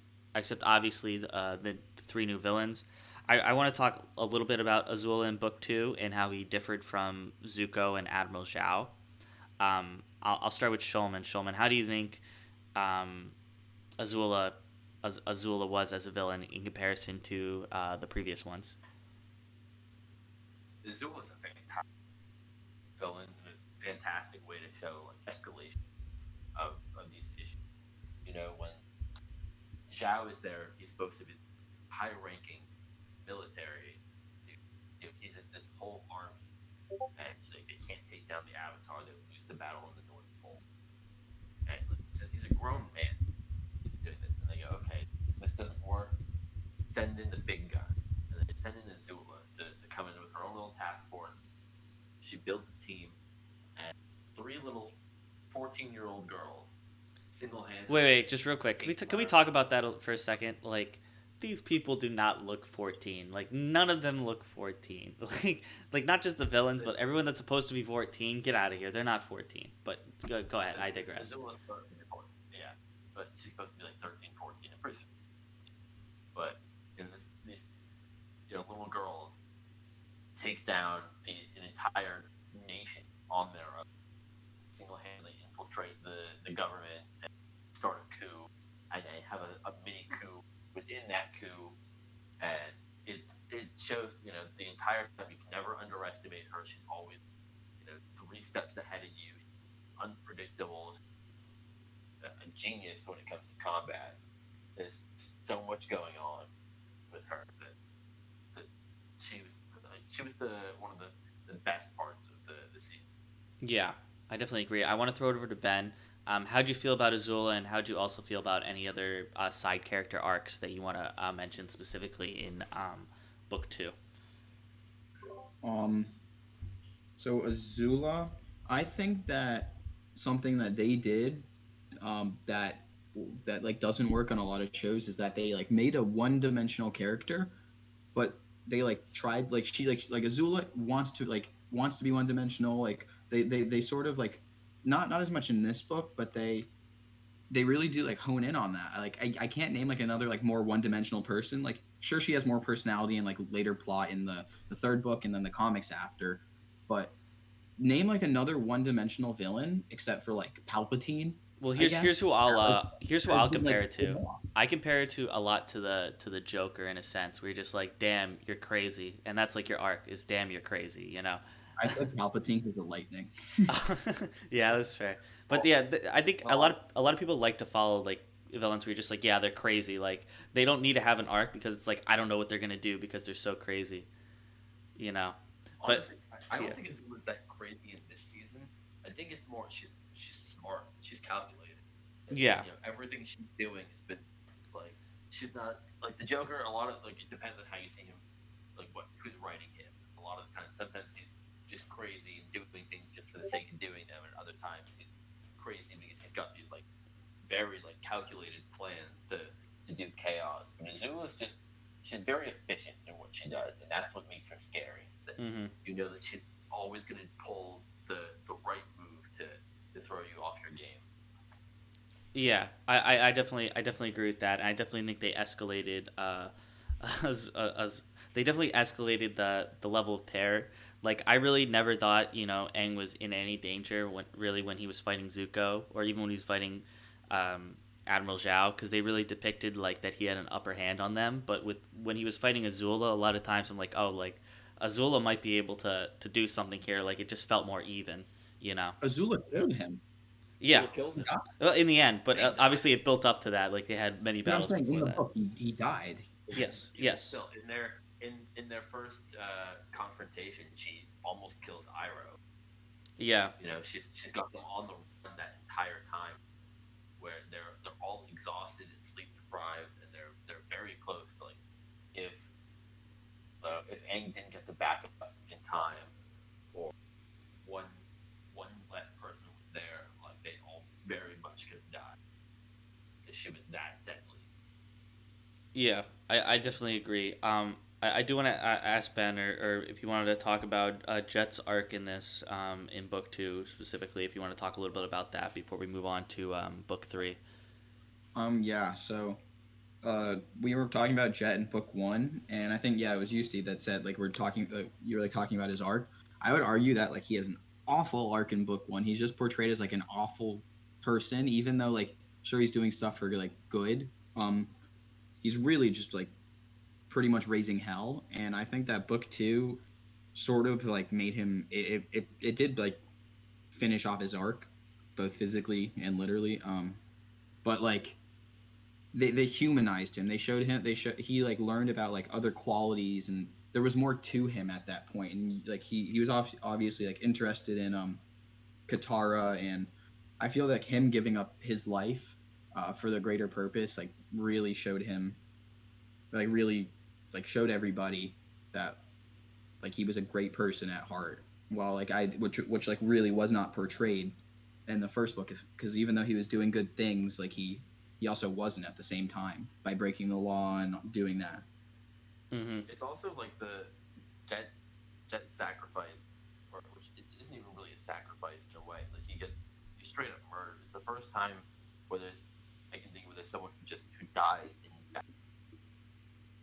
obviously the three new villains. I want to talk a little bit about Azula in book two and how he differed from Zuko and Admiral Zhao. I'll start with Shulman. Shulman, how do you think um, Azula Azula was as a villain in comparison to the previous ones? Azula's a fantastic villain and a fantastic way to show like escalation of these issues. When Zhao is there, he's supposed to be high ranking military. He has this whole army, and they can't take down the Avatar. They lose the battle in the North Pole. And he's a grown man doing this, and they go, okay, this doesn't work. Send in the big gun, and they send in Azula to come in with her own little task force. She builds a team, and three little 14-year-old girls single-handedly. Wait, just real quick. Can we talk about that for a second? Like, these people do not look 14. Like, none of them look 14. Like not just the villains, but everyone that's supposed to be 14. Get out of here. They're not 14. But go ahead. I digress. Azula's 13 or 14, yeah, but she's supposed to be like 13, 14, and pretty. But these little girls take down an entire nation on their own, single-handedly infiltrate the government and start a coup, and they have a mini coup within that coup, and it shows the entire time you can never underestimate her. She's always 3 steps ahead of you, unpredictable, a genius when it comes to combat. There's so much going on with her that she was the one of the best parts of the season. Yeah, I definitely agree. I want to throw it over to Ben. How'd you feel about Azula, and how'd you also feel about any other side character arcs that you want to mention specifically in book two? Um, so Azula, I think that something that they did, that like doesn't work on a lot of shows is that they like made a one-dimensional character, but they like tried like she like Azula wants to be one-dimensional. Like they sort of like not as much in this book, but they really do like hone in on that. Like I can't name like another like more one-dimensional person. Like sure she has more personality and like later plot in the third book and then the comics after, but name like another one-dimensional villain except for like Palpatine, Well, I here's guess. who I'll That, like, here's who has I'll been like compare it to. I compare it to a lot to the Joker in a sense, where you're just like, damn, you're crazy, and that's like your arc is damn, you're crazy, you know. I said Palpatine because of lightning. Yeah, that's fair. But Well, yeah, I think well, a lot of people like to follow like villains where you're just like, yeah, they're crazy. Like they don't need to have an arc because it's like I don't know what they're gonna do because they're so crazy, you know. But honestly, I yeah, don't think Azula's that crazy in this season. I think it's more she's smart, she's calculated. yeah, You know, everything she's doing has been like she's not like the Joker. A lot of like it depends on how you see him, like what who's writing him. A lot of the time, sometimes he's just crazy and doing things just for the sake of doing them, and other times he's crazy because he's got these like very like calculated plans to do chaos. But Azula's just she's very efficient in what she does, and that's what makes her scary. Is that hmm, you know that she's always going to pull the right move to throw you off your game. yeah. I definitely agree with that. And I definitely think they escalated as they definitely escalated the level of terror. Like I really never thought Aang was in any danger when he was fighting Zuko or even when he was fighting um, Admiral Zhao because they really depicted like that he had an upper hand on them. But with when he was fighting Azula, a lot of times I'm like, oh, like Azula might be able to do something here. Like it just felt more even, you know. Azula Yep. killed him. Yeah, Azula kills him. Yeah. well, in the end, but Aang obviously dies. it built up to that. Like they had many But I'm battles saying in before the that. book he died. Yes, Yeah, but yes, still, in their first confrontation, she almost kills Iroh. yeah, You know, she's got them on the run that entire time, where they're all exhausted and sleep deprived, and they're very close to like if Aang didn't get the backup in time, or one one less person was there, like they all very much could have died because she was that deadly. yeah. I definitely agree. I do want to ask Ben, or if you wanted to talk about Jet's arc in this, in book two specifically, if you want to talk a little bit about that before we move on to book three. Yeah, so we were talking about Jet in book one, and I think yeah, it was you, Steve, that said like you were like talking about his arc. I would argue that like he has an awful arc in book one. He's just portrayed as like an awful person, even though like sure he's doing stuff for like good. He's really just like pretty much raising hell, and I think that book two sort of like made him it did like finish off his arc, both physically and literally. But like they humanized him. They showed him. He like learned about like other qualities, and there was more to him at that point. And like he was obviously like interested in Katara, and I feel like him giving up his life for the greater purpose like really showed him like really like showed everybody that like he was a great person at heart. While like which like really was not portrayed in the first book, because even though he was doing good things, like he also wasn't at the same time by breaking the law and doing that. Mm-hmm. It's also like the Jet Jet sacrifice, or which it isn't even really a sacrifice in a way. Like he straight up murdered. It's the first time where there's I can think where there's someone who dies in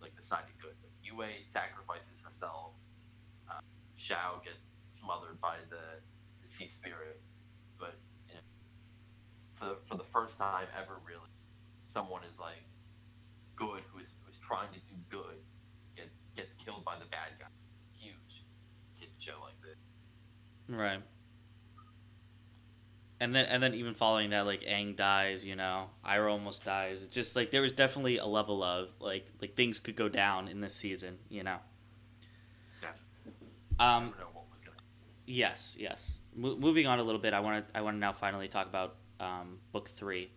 like the side of good. Like Yue sacrifices herself. Uh, Shao gets smothered by the sea spirit, but you know, for the first time ever, really, someone is like good who is trying to do good gets killed by the bad guy. Huge kid show like this. Right. And then even following that, like Aang dies, Iroh almost dies. It's just like there was definitely a level of like things could go down in this season. Yeah, you Um, never know what was gonna. yes, yes. Moving on a little bit, I want to now finally talk about book three.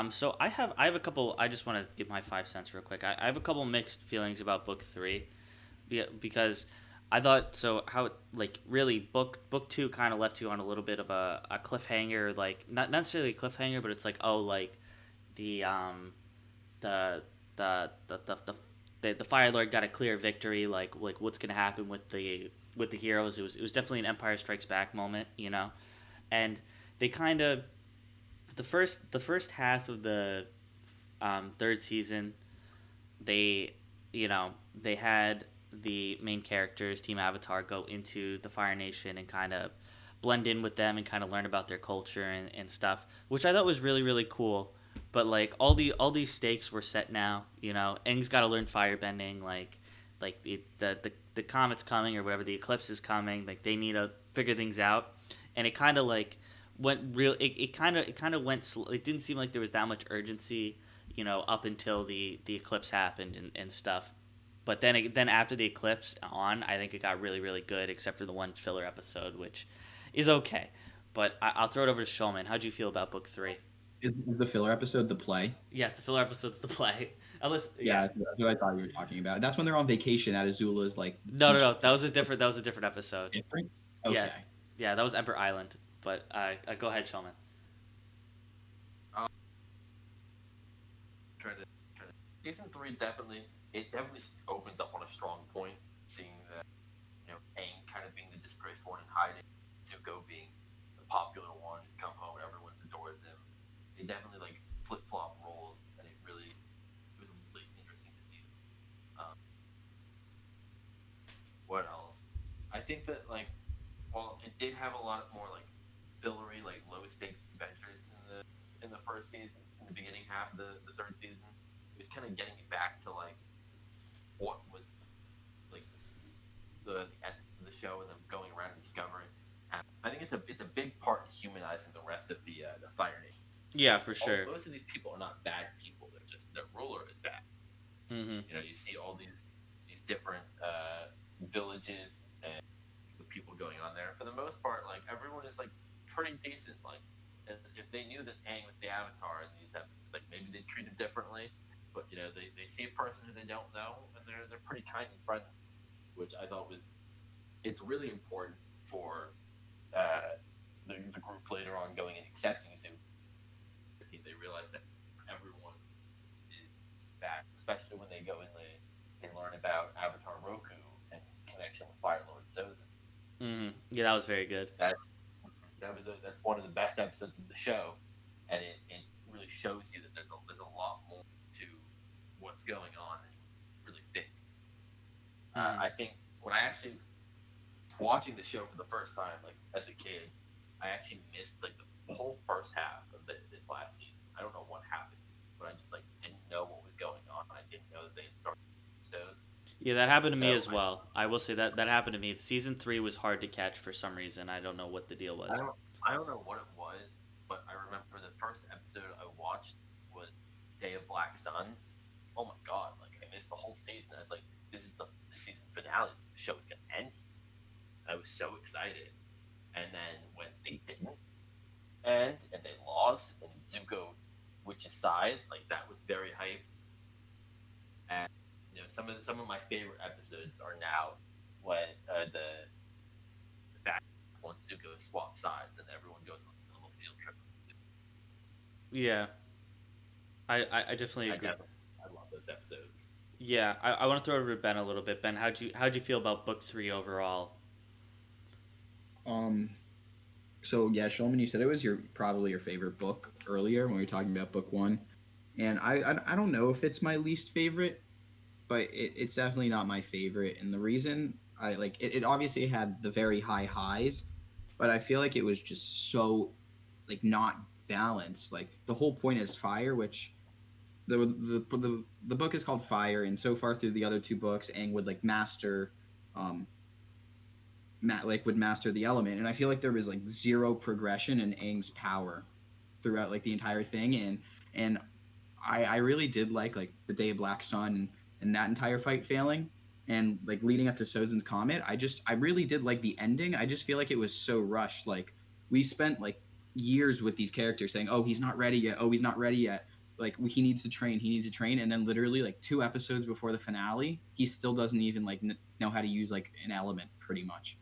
So I have a couple. I just want to give my 5 cents real quick. I have a couple mixed feelings about book three, because I thought so. How like really book two kind of left you on a little bit of a cliffhanger, like not necessarily a cliffhanger, but it's like oh like the the the Fire Lord got a clear victory. Like what's gonna happen with the heroes? It was definitely an Empire Strikes Back moment, and they kind of the first half of the third season they they had the main characters Team Avatar go into the Fire Nation and kind of blend in with them and kind of learn about their culture and stuff, which I thought was really really cool. But like all these stakes were set now. Aang's got to learn firebending. Like the comet's coming or whatever, the eclipse is coming. Like they need to figure things out, and it kind of like went real. It kind of went. It didn't seem like there was that much urgency, up until the eclipse happened and stuff. But then after the eclipse on, I think it got really really good, except for the one filler episode, which is okay. But I'll throw it over to Shulman. How'd you feel about book three? Is the filler episode the play? Yes, the filler episode's the play. Unless, yeah. Yeah, that's what I thought you were talking about. That's when they're on vacation at Azula's like No, no, beach no. That was a place. different. That was a different episode. Different. Yeah, Okay. yeah. That was Emperor Island. But go ahead, Shulman. Um, trying to season three definitely it definitely opens up on a strong point, seeing that Aang kind of being the disgraced one and hiding, Zuko being the popular one who's come home and everyone's adores him. They definitely like flip flop roles, and it was really interesting to see. Um, what else? I think that like while it did have a lot more like fillery, like low stakes adventures in the first season, in the beginning half of the third season, it was kind of getting me back to like what was like the essence of the show and them going around and discovering. I think it's a big part in humanizing the rest of the Fire Nation. Yeah, for sure. Most of these people are not bad people; they're just their ruler is bad. Mm-hmm. You see all these different villages and the people going on there. For the most part, like everyone is like pretty decent. Like if they knew that Aang was the Avatar in these episodes, like maybe they'd treat him differently. But they see a person who they don't know, and they're pretty kind and friendly, which I thought was it's really important for the group later on going and accepting Zoom. They realize that everyone is back, especially when they go and they learn about Avatar Roku and his connection with Fire Lord Sozin. Mm-hmm. Yeah, that was very good. That's one of the best episodes of the show, and it really shows you that there's a lot more to what's going on than you really think. Mm-hmm. I think when I actually watching the show for the first time, like as a kid, I actually missed like the whole first half of this last season. I don't know what happened, but I just like didn't know what was going on. I didn't know that they had started episodes. Yeah, that happened to me So as well. I will say that happened to me. Season three was hard to catch for some reason. I don't know what the deal I was. don't I don't know what it was, but I remember the first episode I watched was Day of Black Sun. Oh my god, like I missed the whole season. I was like, this is the season finale. The show's gonna end. I was so excited. And then when they didn't and they lost and Zuko switches sides, like that was very hype. And some of my favorite episodes are now when the back once Zuko swaps sides and everyone goes on a little field trip. Yeah, I definitely agree. I love those episodes. Yeah, I want to throw it over to Ben a little bit. Ben, how'd you feel about book three overall? Um. So yeah, Shulman, you said it was probably your favorite book earlier when we were talking about book one, and I don't know if it's my least favorite, but it's definitely not my favorite. And the reason I like it obviously had the very high highs, but I feel like it was just so like not balanced. Like the whole point is fire, which the book is called Fire, and so far through the other two books, Aang would like master, um, would master the element, and I feel like there was like zero progression in Aang's power throughout like the entire thing, and I really did like the Day of Black Sun and that entire fight failing, and like leading up to Sozin's Comet. I really did like the ending. I just feel like it was so rushed. Like we spent like years with these characters saying, "Oh, he's not ready yet. Oh, he's not ready yet." like he needs to train, he needs to train, and then literally like 2 episodes before the finale, he still doesn't even like know how to use like an element pretty much.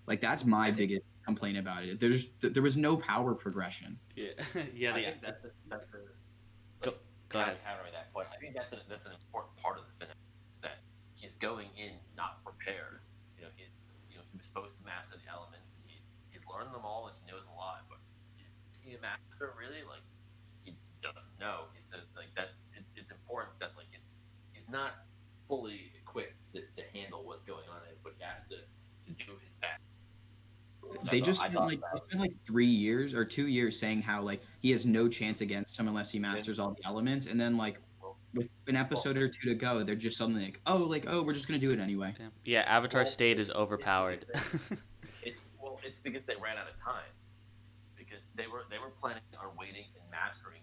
Like that's my I think biggest complaint about it. There was no power progression. Yeah, yeah, I the think that's a go like go ahead. countering that point. I think that's an important part of the finale is that he's going in not prepared. He was supposed to master the elements. He's learned them all and he knows a lot, but is he a master really? Like he doesn't know. He said like it's important that like he's not fully equipped to handle what's going on, but he has to do his best. Which They just I spent thought like they that spent like 3 years or 2 years saying how like he has no chance against him unless he even masters all the elements, and then like well, with an well episode or two to go, they're just suddenly like, oh, we're just gonna do it anyway. Yeah, yeah, Avatar well State is it's because overpowered. it's because they ran out of time because they were planning on waiting and mastering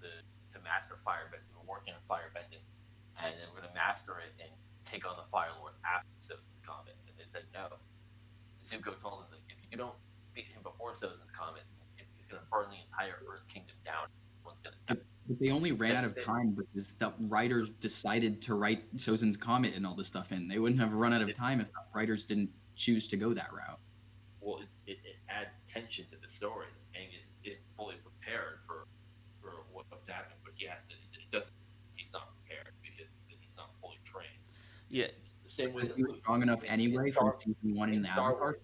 the to master firebending. They were working on firebending, and they were going to master it and take on the Fire Lord after Sozin's Comet. And they said no. Zuko told them that if you don't beat him before Sozin's Comet, he's going to burn the entire Earth Kingdom down. Everyone's going to But, die. but they only ran So out of they, time because the writers decided to write Sozin's Comet and all this stuff in. They wouldn't have run out of it, time if the writers didn't choose to go that route. well, it adds tension to the story. Aang is fully prepared for what's happening, but he has to. It doesn't. He's not prepared because he's not fully trained. Yeah, It's the same way Because that he was Luke strong enough in anyway from Star season one in in the Star Avatar Wars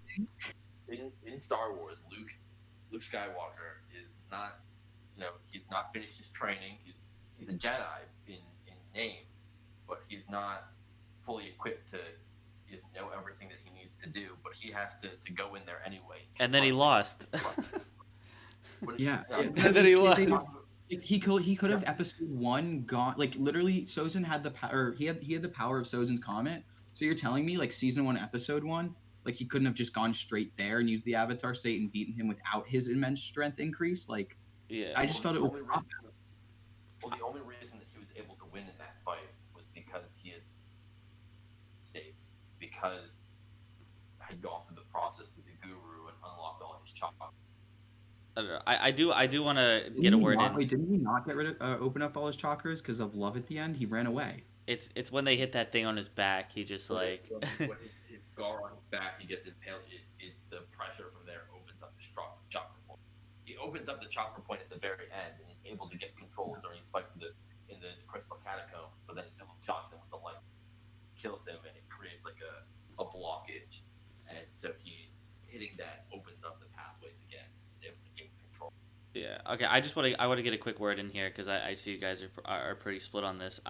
thing. in Star Wars, Luke Skywalker is not he's not finished his training. He's a Jedi in name, but he's not fully equipped to he doesn't know everything that he needs to do. But he has to go in there anyway and and then he confront things. lost. But Yeah, no, And then he they lost. would. He could have episode one gone like literally Sozin had the power. He had the power of Sozin's comet. So you're telling me like season one episode one, like he couldn't have just gone straight there and used the Avatar state and beaten him without his immense strength increase. Like Yeah, I well, just felt it the was only rough. reason the only reason that he was able to win in that fight was because he had stayed because had gone through the process with the guru and unlocked all his chakra. I don't know. I do want to get a word in. Didn't he not get rid of open up all his chakras because of love at the end? He ran away. It's when they hit that thing on his back. He just like When his scar on his back, he gets impaled. The pressure from there opens up the chakra point. He opens up the chakra point at the very end, and he's able to get control during his fight in the crystal catacombs. But then Zulu shocks him with the light, kills him, and it creates like a blockage. And so he hitting that opens up the pathways again. He's able to gain control. yeah. Okay, I want to get a quick word in here because I see you guys are pretty split on this.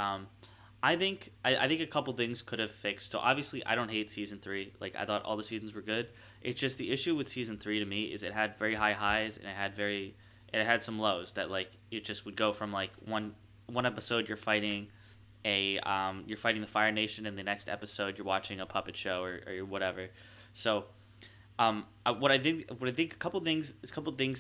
I think a couple things could have fixed. So obviously, I don't hate season three. Like I thought all the seasons were good. It's just the issue with season three to me is it had very high highs and it had some lows that like it just would go from like one episode you're fighting the Fire Nation, and the next episode you're watching a puppet show or whatever. So what I think a couple things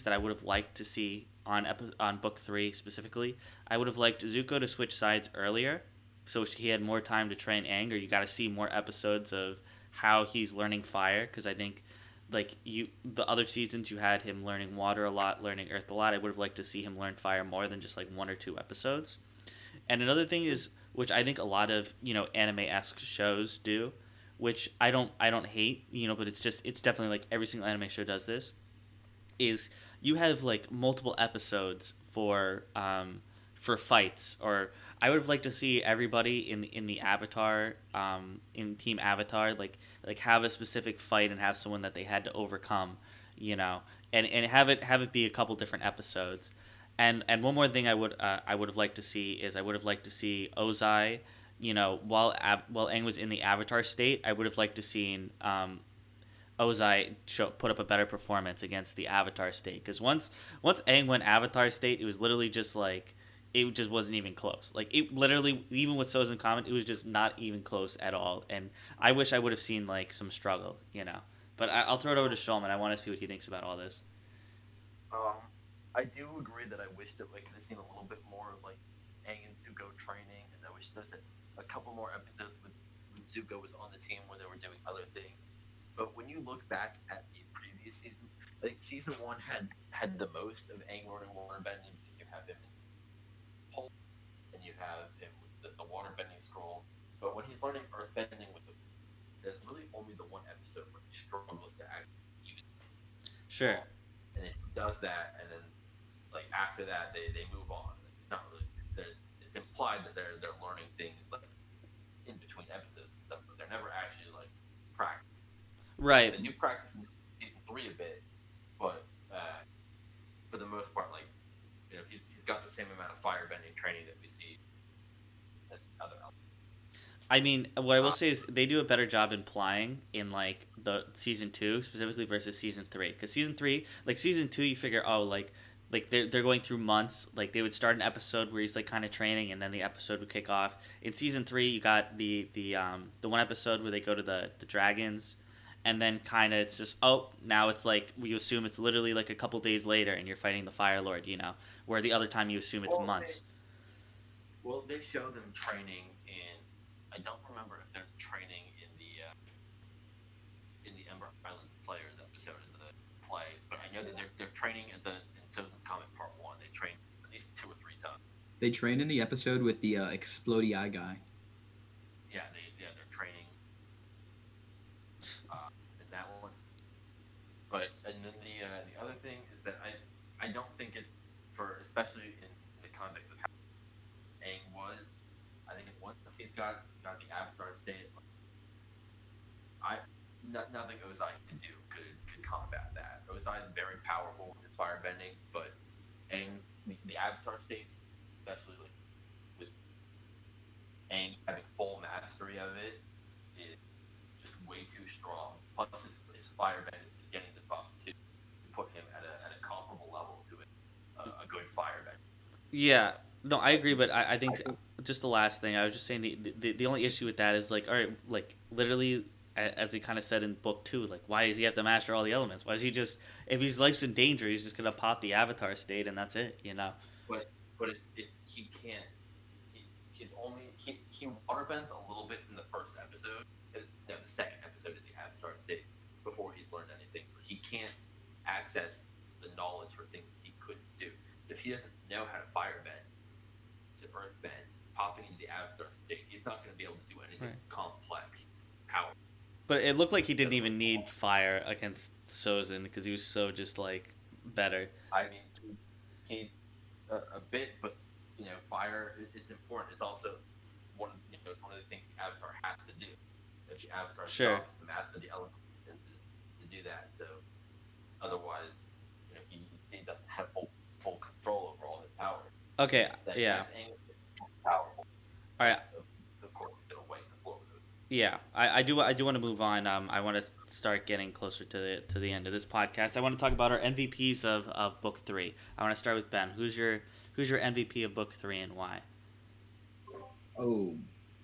that I would have liked to see on book three specifically. I would have liked Zuko to switch sides earlier, so he had more time to train Aang. Or you got to see more episodes of how he's learning fire, because I think like the other seasons you had him learning water a lot, learning earth a lot. I would have liked to see him learn fire more than just like 1 or 2 episodes. And another thing is, which I think a lot of anime esque shows do, which I don't hate, but it's definitely like every single anime show does this, is you have like multiple episodes for fights. Or I would have liked to see everybody in the Avatar in Team Avatar like have a specific fight and have someone that they had to overcome, you know, and have it be a couple different episodes. And one more thing I would have liked to see is I would have liked to see Ozai, while Aang was in the Avatar state. I would have liked to seen Ozai put up a better performance against the Avatar state, because once Aang went Avatar state, it was literally just like it just wasn't even close. Like it literally, even with Sozin comment, it was just not even close at all. And I wish I would have seen like some struggle, you know. But I'll throw it over to Shulman. I want to see what he thinks about all this. Um, I do agree that I wish that I could have seen a little bit more of like Aang and Zuko training, and I wish there's a couple more episodes with when Zuko was on the team where they were doing other things. But when you look back at the previous season, like season one had the most of Aang learning waterbending because you have him in pole. scroll. But when he's learning earthbending with the, there's really only the one episode where he struggles to actually even Sure. wrong, and then he does that, and then like after that they move on. Like, it's not really it's implied that they're learning things like in between episodes and stuff, but they're never actually like practice. Right. They do practice in season three a bit, but for the most part, like he's got the same amount of firebending training that we see as other elements. I mean, what I will say is they do a better job implying in like the season two specifically versus season three. Because season three, like season two, you figure oh like they're going through months. Like they would start an episode where he's like kind of training, and then the episode would kick off. In season three, you got the one episode where they go to the dragons, and then kind of it's just oh now it's like we assume it's literally like a couple days later, and you're fighting the Fire Lord. Where the other time you assume it's Well, months. they show them training in. I don't remember if there's training in the Ember Islands Players episode in the play, but I know that they're training in Sozin's Comic Part One. They train at least two or three times. They trained in the episode with the explodey eye guy. They're training in that one. But and then the other thing is that I don't think it's for especially in the context of how Aang was. I think once he's got the Avatar state, nothing Ozai could combat that. Ozai is very powerful with his firebending, but Aang's the Avatar state, especially like with Aang having full mastery of it, is just way too strong. Plus, his firebending is getting the buff too to put him at a comparable level to a good firebender. Yeah, no, I I agree, think but I I think think just the last thing I was just saying the only issue with that is like all right, like literally as he kind of said in book two, like why does he have to master all the elements? Why does he just if his life's in danger, he's just gonna pop the Avatar state and that's it. but it's he can't he's only he waterbends a little bit in the first episode, the second episode of the Avatar state before he's learned anything. But he can't access the knowledge for things that he couldn't do if he doesn't know how to firebend to earthbend. Popping into the Avatar state, he's not going to be able to do anything Right. complex, power. But it looked like he didn't Because even need fire against Sozin because he was so just like better. I mean, he a bit, but fire it's important. It's also it's one of the things the Avatar has to do. If the Avatar's Sure. job is to master the elements and to do that, so otherwise, he doesn't have full control over all his power. Okay. It's that Yeah. guy's anger is powerful, All and right. of course he's gonna wipe the floor with it. Yeah, I do want to move on. I want to start getting closer to the end of this podcast. I want to talk about our MVPs of book three. I want to start with Ben. Who's your MVP of book three and why? Oh,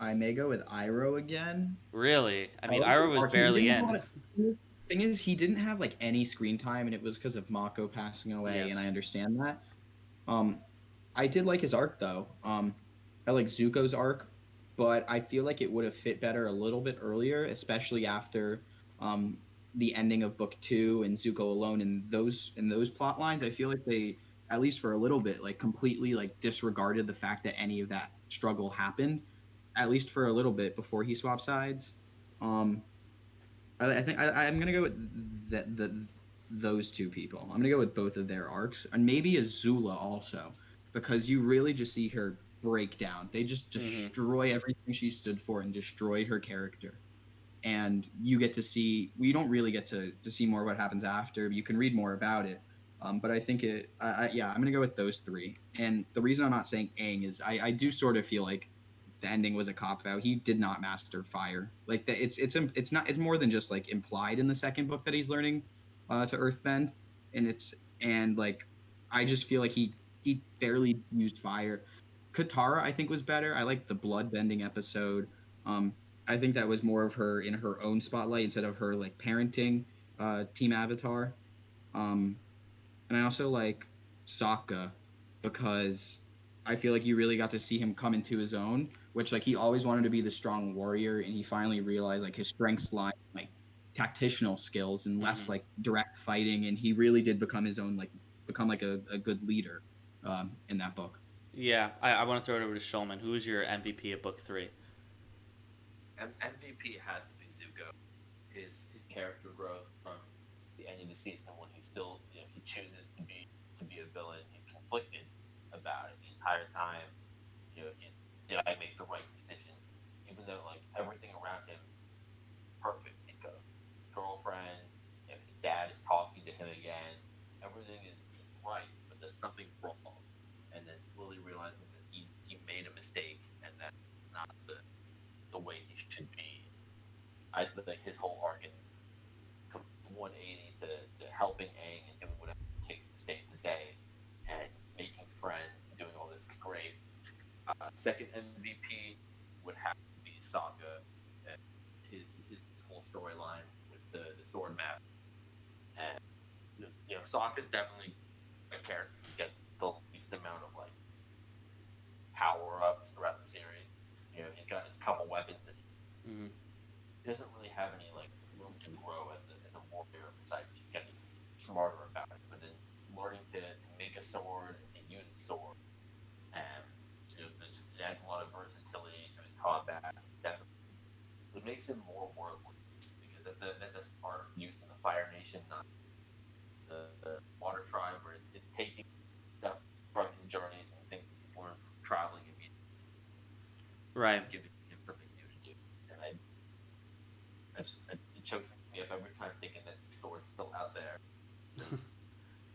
I may go with Iroh again. Really? I I mean, like his Iroh was arc. He barely didn't have a in. lot of. Thing is, he didn't have like any screen time, and it was because of Mako passing away, and Yes. I understand that. Um, I did like his arc though. I like Zuko's arc, but I feel like it would have fit better a little bit earlier, especially after um, the ending of book two and Zuko alone in those plot lines. I feel like they, at least for a little bit, like completely like disregarded the fact that any of that struggle happened, at least for a little bit before he swapped sides. Um, I think I'm gonna go with those two people. I'm gonna go with both of their arcs, and maybe Azula also, because you really just see her break down. They just Mm-hmm. destroy everything she stood for and destroy her character. And you get to see. We don't really get to see more what happens after. You can read more about it. But I think yeah, I'm gonna go with those three. And the reason I'm not saying Aang is I do sort of feel like the ending was a cop out. He did not master fire. Like that, it's not it's more than just like implied in the second book that he's learning to earthbend, and like I just feel like he barely used fire. Katara I think was better. I like the blood bending episode. Um, I think that was more of her in her own spotlight instead of her like parenting Team Avatar. Um, and I also like Sokka because I feel like you really got to see him come into his own, which like he always wanted to be the strong warrior, and he finally realized like his strengths lie in, like tactitional skills and less Mm-hmm. like direct fighting, and he really did become his own like become like a good leader in that book. Yeah, I want to throw it over to Shulman. Who is your MVP of book three? MVP has to be Zuko. His character growth from the end of the season when he still he chooses to be a villain. He's conflicted about it the entire time. He's did I make the right decision? Even though like everything around him perfect. He's got a girlfriend. His dad is talking to him again. Everything is right, but there's something wrong. And then slowly realizing that he made a mistake and that it's not the way he should be. I think his whole arc in 180 to helping Aang and doing whatever it takes to save the day and making friends and doing all this was great. Second MVP would have to be Sokka and his whole storyline with the sword master. And Sokka's definitely a character who gets the least amount of like power ups throughout the series. He's got his couple weapons and Mm-hmm. he doesn't really have any like room to grow as a warrior besides just getting smarter about it. But then learning to make a sword and to use a sword, and it adds a lot of versatility to his combat. That it makes him more worldly because that's a smart use in the Fire Nation, not the Water Tribe, where it's taking stuff from his journeys and things that he's learned from traveling and Right. giving him something new to do. And it chokes me up every time thinking that sword's still out there and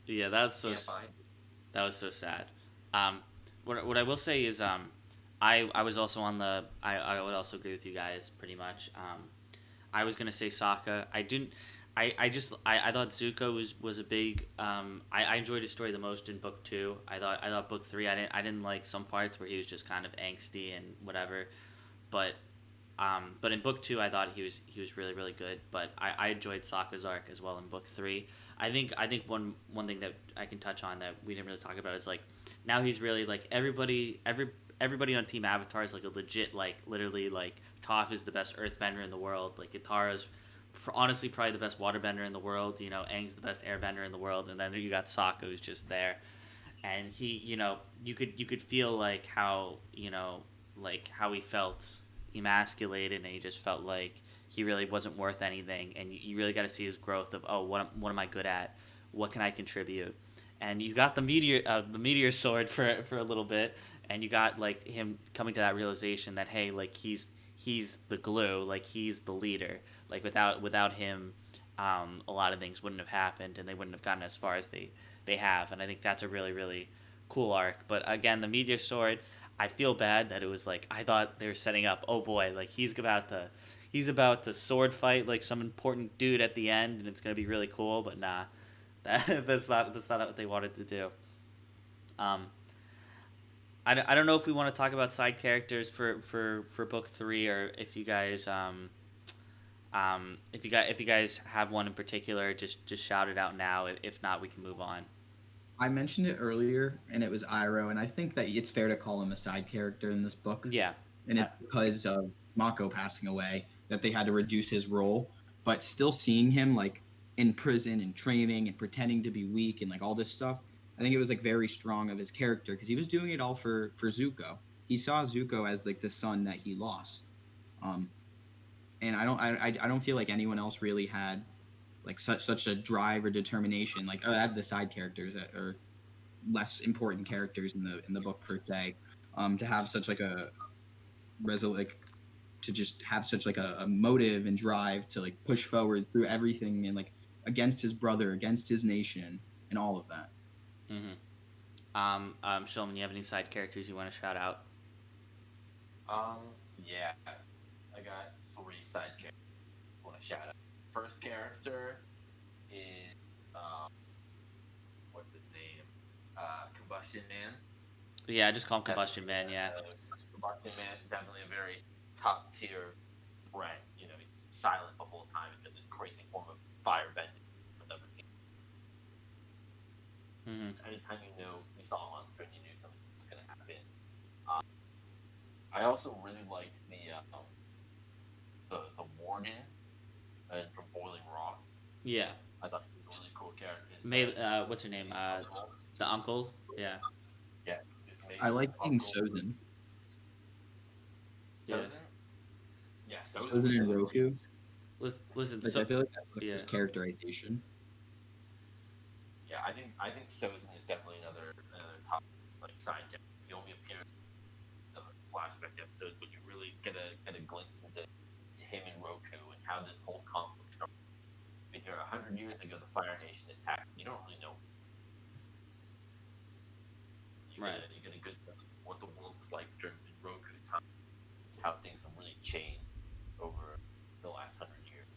Yeah, that's so can't find it. that was so sad. Um, what I will say is I was also on the I would also agree with you guys pretty much. I was gonna say Sokka. I didn't. I thought Zuko was a big. I enjoyed his story the most in book two. I thought book three. I didn't like some parts where he was just kind of angsty and whatever. But but in book two, I thought he was really really good. But I enjoyed Sokka's arc as well in book three. I think one thing that I can touch on that we didn't really talk about is like now he's really like everybody on Team Avatar is like a legit like literally like Toph is the best Earthbender in the world. Like Katara's honestly probably the best Waterbender in the world. Aang's the best Airbender in the world, and then you got Sokka who's just there, and you could feel like how like how he felt emasculated, and he just felt like he really wasn't worth anything, and you really got to see his growth of what am I good at, what can I contribute, and you got the meteor sword for a little bit, and you got like him coming to that realization that hey, like he's the glue, like he's the leader, like without him, a lot of things wouldn't have happened, and they wouldn't have gotten as far as they have, and I think that's a really really cool arc. But again, the meteor sword, I feel bad that it was like I thought they were setting up. Oh boy, like he's about to sword fight like some important dude at the end, and it's gonna be really cool. But nah, that's not what they wanted to do. Um, I don't know if we want to talk about side characters for book three, or if you guys have one in particular, just shout it out now. If not, we can move on. I mentioned it earlier, and it was Iroh, and I think that it's fair to call him a side character in this book. Yeah. And I, it's because of Mako passing away that they had to reduce his role. But still seeing him like in prison and training and pretending to be weak and like all this stuff, I think it was like very strong of his character because he was doing it all for Zuko. He saw Zuko as like the son that he lost. Um, and I don't feel like anyone else really had like such a drive or determination. Like out of the side characters that are less important characters in the book per se, to have such like a like to just have such like a motive and drive to like push forward through everything and like against his brother, against his nation, and all of that. mm-hmm. Shulman, you have any side characters you want to shout out? Yeah, I got three side characters I want to shout out. First character is what's his name? Combustion Man. Yeah, just call him Combustion Definitely, Man. Yeah. Combustion Man. Definitely a very top tier threat. He's silent the whole time. He's got this crazy form of fire bending I've ever seen. Mm-hmm. Anytime you saw him on screen, you knew something was going to happen. Um, I also really liked the warden from Boiling Rock. Yeah. I thought he was a really cool character. What's her name? His uncle. The uncle. Yeah. Yeah, his I Mace's like seeing uncle. Sozin. Yeah. Sozin? Yeah, Yeah, Sozen Sozin was and another great. Roku. Listen, Like so I feel like that's the yeah. first characterization. Yeah, I think Sozen is definitely another top like side character. He only appeared in the flashback episode, but you really get a glimpse into him and Roku and how this whole conflict started. Because 100 years ago, the Fire Nation attacked. You don't really know. Right. You get a good sense of what the world was like during in Roku's time, how things have really changed over the last 100 years.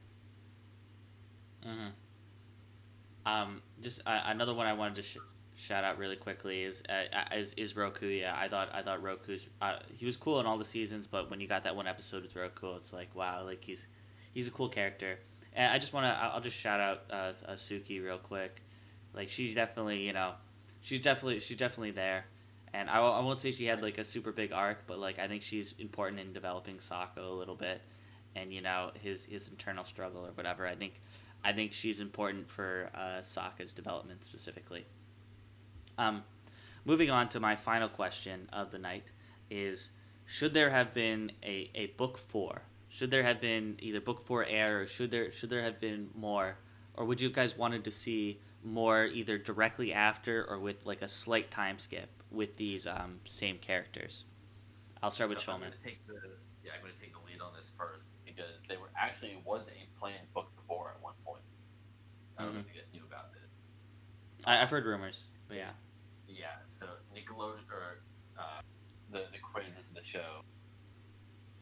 Mm-hmm. Just another one I wanted to shout out really quickly is Roku. Yeah, I thought Roku's he was cool in all the seasons, but when you got that one episode with Roku, it's like wow, like he's a cool character. And I just want to I'll just shout out Suki real quick. Like she's definitely she's definitely there. And I won't say she had like a super big arc, but like I think she's important in developing Sako a little bit, and his internal struggle or whatever. I think she's important for Sokka's development specifically. Um, Moving on to my final question of the night is: should there have been a book four? Should there have been either book four air, or should there have been more, or would you guys wanted to see more either directly after or with like a slight time skip with these same characters? I'll start with So I'm Shulman. gonna take the I'm gonna take the lead on this first because there were actually was a planned book four at one point. I don't Mm-hmm. know if you guys knew about this. I've heard rumors, but yeah. Yeah, so Nickelodeon or uh, the creators of the show,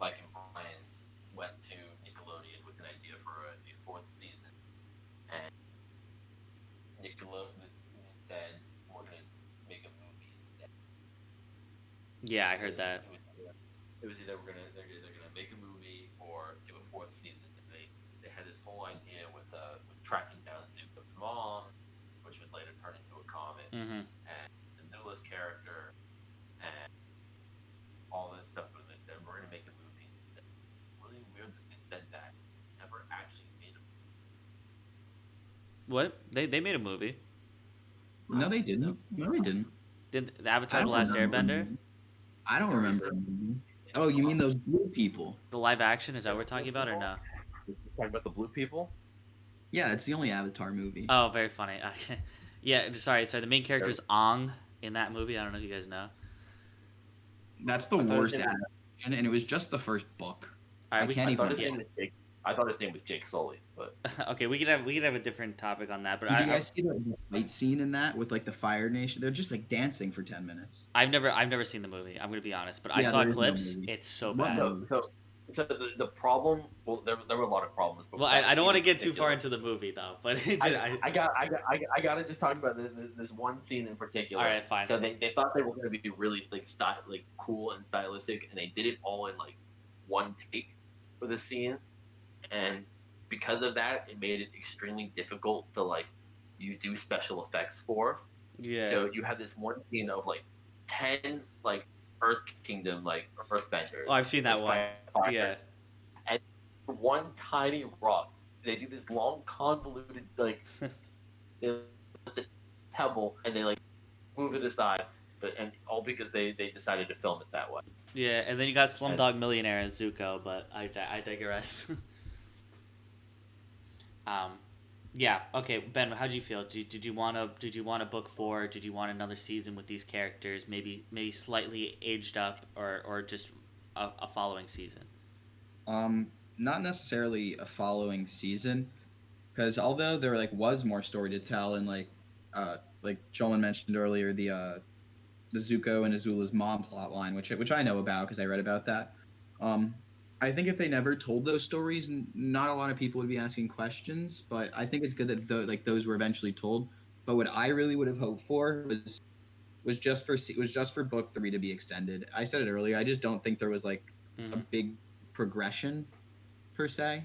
Mike and Brian, went to Nickelodeon with an idea for a fourth season, and Nickelodeon said we're gonna make a movie instead. Yeah, I It heard was that. it was either, it was either they're gonna make a movie or do a fourth season. And they had this whole idea with tracking down Zuko's mom, which was later turned into a comic, Mm-hmm. and Azula's character, and all that stuff. But they said we're gonna make a movie instead. Really weird that they said that. Never actually made a. What they made a movie? No, they No, didn't. No, they didn't. Did the I Avatar: The don't Last remember. Airbender? I don't there is remember. Oh, you mean those blue people? The live action, is that yeah, what we're the blue talking about or people. no? Talking about the blue people. Yeah, it's the only Avatar movie. Oh, very funny. Okay. Yeah, sorry. The main character There, is Ong in that movie. I don't know if you guys know. That's the I thought his worst name was adaptation, and it was just the first book. All right, I can't I even thought his yeah. name was Jake. I thought his name was Jake Sully, but Okay, we could have a different topic on that, but Did you guys see the fight scene in that with like the Fire Nation? They're just like dancing for 10 minutes. I've never seen the movie. I'm gonna be honest, but I Yeah, saw there is no clips. movie. It's so What bad. so movie? so so the problem. Well, there were a lot of problems, but Well, I, one I don't scene want in to get too far particular. into the movie though, but I gotta just talk about this one scene in all particular. right, fine. So they thought they were gonna be really like cool and stylistic, and they did it all in like one take for the scene, and because of that, it made it extremely difficult to like you do special effects for. Yeah. So you have this one scene of like 10 like Earth Kingdom like Oh, Earthbenders I've seen that like one. fighting fire, Yeah. and one tiny rock. They do this long convoluted like they lift the pebble and they like move it aside, but and all because they decided to film it that way. Yeah, and then you got And Slumdog Millionaire and Zuko, but I digress. um, yeah. Okay, Ben, how did you feel? Did you want a book four? Did you want another season with these characters? Maybe slightly aged up, or just a following season. Not necessarily a following season, because although there like was more story to tell, and like Jolin mentioned earlier, the Zuko and Azula's mom plot line, which I know about because I read about that. Um, I think if they never told those stories, not a lot of people would be asking questions. But I think it's good that like those were eventually told. But what I really would have hoped for was just for book three to be extended. I said it earlier. I just don't think there was like a Mm-hmm. big progression per se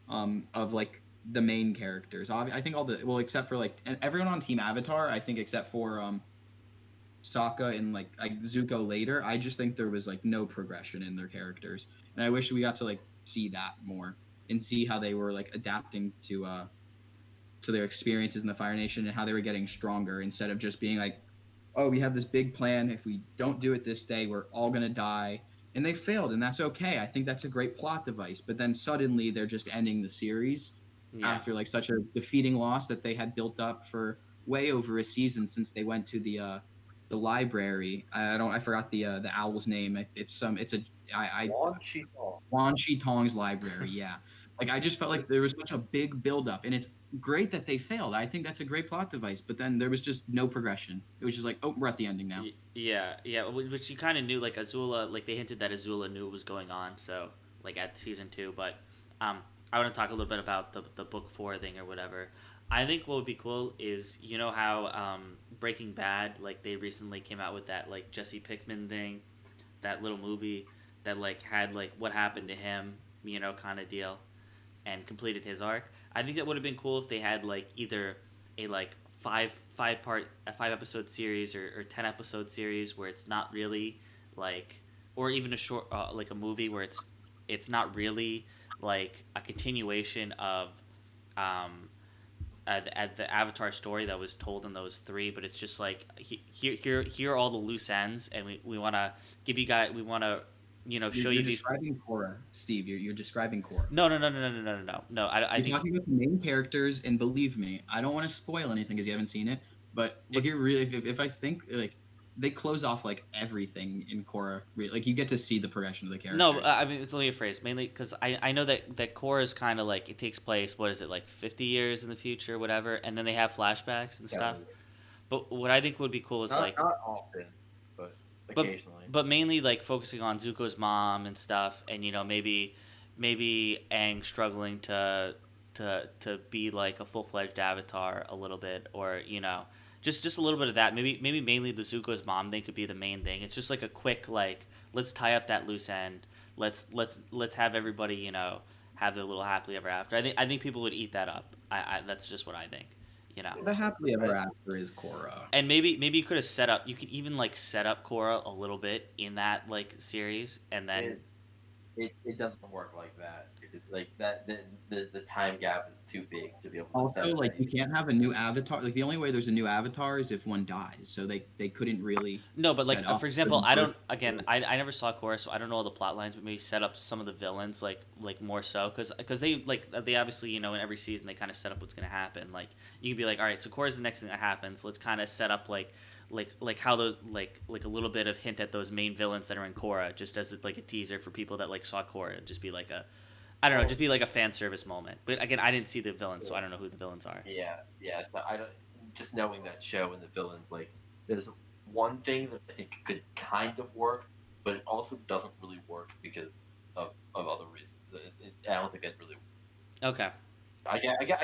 of like the main characters. I think all the well except for like and everyone on Team Avatar. I think except for Sokka and like Zuko later, I just think there was like no progression in their characters, and I wish we got to like see that more and see how they were like adapting to their experiences in the Fire Nation and how they were getting stronger instead of just being like, oh, we have this big plan. If we don't do it this day, we're all gonna die, and they failed, and that's okay. I think that's a great plot device. But then suddenly they're just ending the series Yeah. after like such a defeating loss that they had built up for way over a season since they went to the library. I forgot the owl's name. It's a I One sheep off. Wan Shi Tong's library. Yeah, like I just felt like there was such a big buildup, and it's great that they failed. I think that's a great plot device. But then there was just no progression. It was just like, oh, we're at the ending now. Yeah, yeah, which you kind of knew, like Azula, like they hinted that Azula knew what was going on, so like at season 2. But um, I want to talk a little bit about the book 4 thing or whatever. I think what would be cool is you know how Breaking Bad, like they recently came out with that like Jesse Pinkman thing, that little movie that like had like what happened to him, you know, kind of deal, and completed his arc. I think that would have been cool if they had like either a like a 5 episode series or 10 episode series where it's not really like, or even a short like a movie where it's not really like a continuation of um the Avatar story that was told in those three, but it's just like here are all the loose ends, and we want to give you guys, we want to, you know, show You're you these. describing Korra, Steve. You're describing Korra. No. I You're think talking about the main characters, and believe me, I don't want to spoil anything because you haven't seen it. But if but you're really, if I think like they close off like everything in Korra, like you get to see the progression of the no, characters. I mean it's only a phrase mainly because I know that Korra is kind of like it takes place, what is it, like 50 years in the future, whatever, and then they have flashbacks and Yeah, stuff. But what I think would be cool is like, not often, but but occasionally. but mainly like focusing on Zuko's mom and stuff, and you know maybe Aang struggling to be like a full fledged Avatar a little bit, or you know just a little bit of that. Maybe mainly the Zuko's mom thing could be the main thing. It's just like a quick like let's tie up that loose end. Let's have everybody, you know, have their little happily ever after. I think people would eat that up. I that's just what I think. You know. The happily I, ever after is Korra. And maybe you could have set up. You could even like set up Korra a little bit in that like series, and then it, it doesn't work like that because like that the time gap is too big to be able to set Also, up like you anything. can't have a new avatar. Like the only way there's a new avatar is if one dies. So they couldn't really no, but like set up for for example, the I birth. don't. Again, I never saw Korra, so I don't know all the plot lines. But maybe set up some of the villains like more so because they obviously, you know, in every season they kind of set up what's gonna happen. Like you can be like, all right, so Korra's the next thing that happens. Let's kind of set up like how those like a little bit of hint at those main villains that are in Korra, just as like a teaser for people that like saw Korra. It'd just be like a, I don't know, Well, just be like a fan service moment. But again, I didn't see the villains, so yeah, I don't know who the villains are. yeah. So I don't just knowing that show and the villains like there's one thing that I think could kind of work, but it also doesn't really work because of other reasons. I don't think it really. Okay. I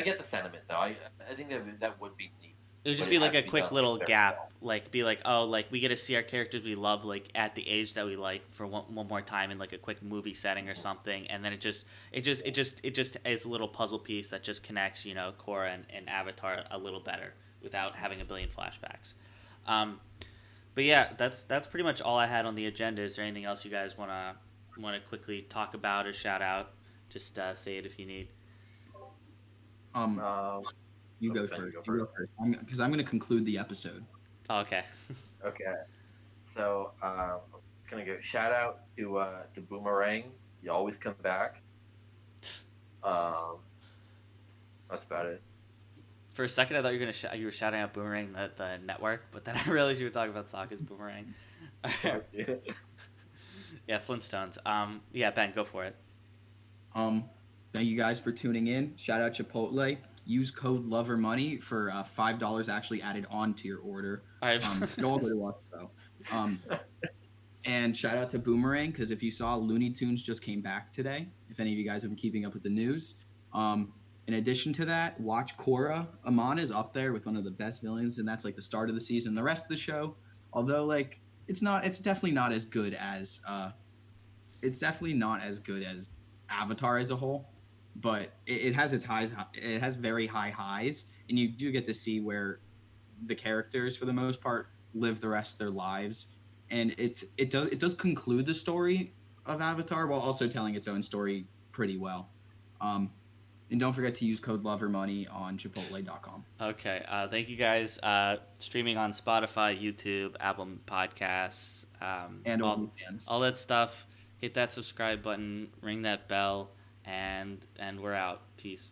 get the sentiment though. I think that would be neat, It would but just it be like has a to be quick done like little very gap, well. like be like, oh, like we get to see our characters we love like at the age that we like for one more time in like a quick movie setting or something, and then it just is a little puzzle piece that just connects, you know, Korra and Avatar a little better without having a billion flashbacks. Um, but yeah, that's pretty much all I had on the agenda. Is there anything else you guys wanna quickly talk about or shout out? Just say it if you need. Um, Um, you go Ben, you first. go You first. go first. Because I'm going to conclude the episode. Oh, okay. Okay. So I'm gonna go shout out to Boomerang. You always come back. Um, that's about it. For a second, I thought you were shouting out Boomerang the network, but then I realized you were talking about Sokka's Boomerang. Yeah. Yeah, Flintstones. Yeah, Ben, go for it. Um, Thank you guys for tuning in. Shout out Chipotle. Use code Lover Money for $5 actually added on to your order. All right. It all go to us though. Um, and shout out to Boomerang because if you saw Looney Tunes just came back today. If any of you guys have been keeping up with the news. In addition to that, watch Korra. Amon is up there with one of the best villains, and that's like the start of the season. The rest of the show, although like it's definitely not as good as it's definitely not as good as Avatar as a whole, but it has its highs. It has very high highs, and you do get to see where the characters, for the most part, live the rest of their lives. And it does conclude the story of Avatar while also telling its own story pretty well. Um, and don't forget to use code LOVERMONEY on Chipotle.com Okay. Thank you guys. Streaming on Spotify, YouTube, Apple Podcasts, and all OnlyFans. all that stuff. hit that subscribe button, ring that bell, and we're out. Peace.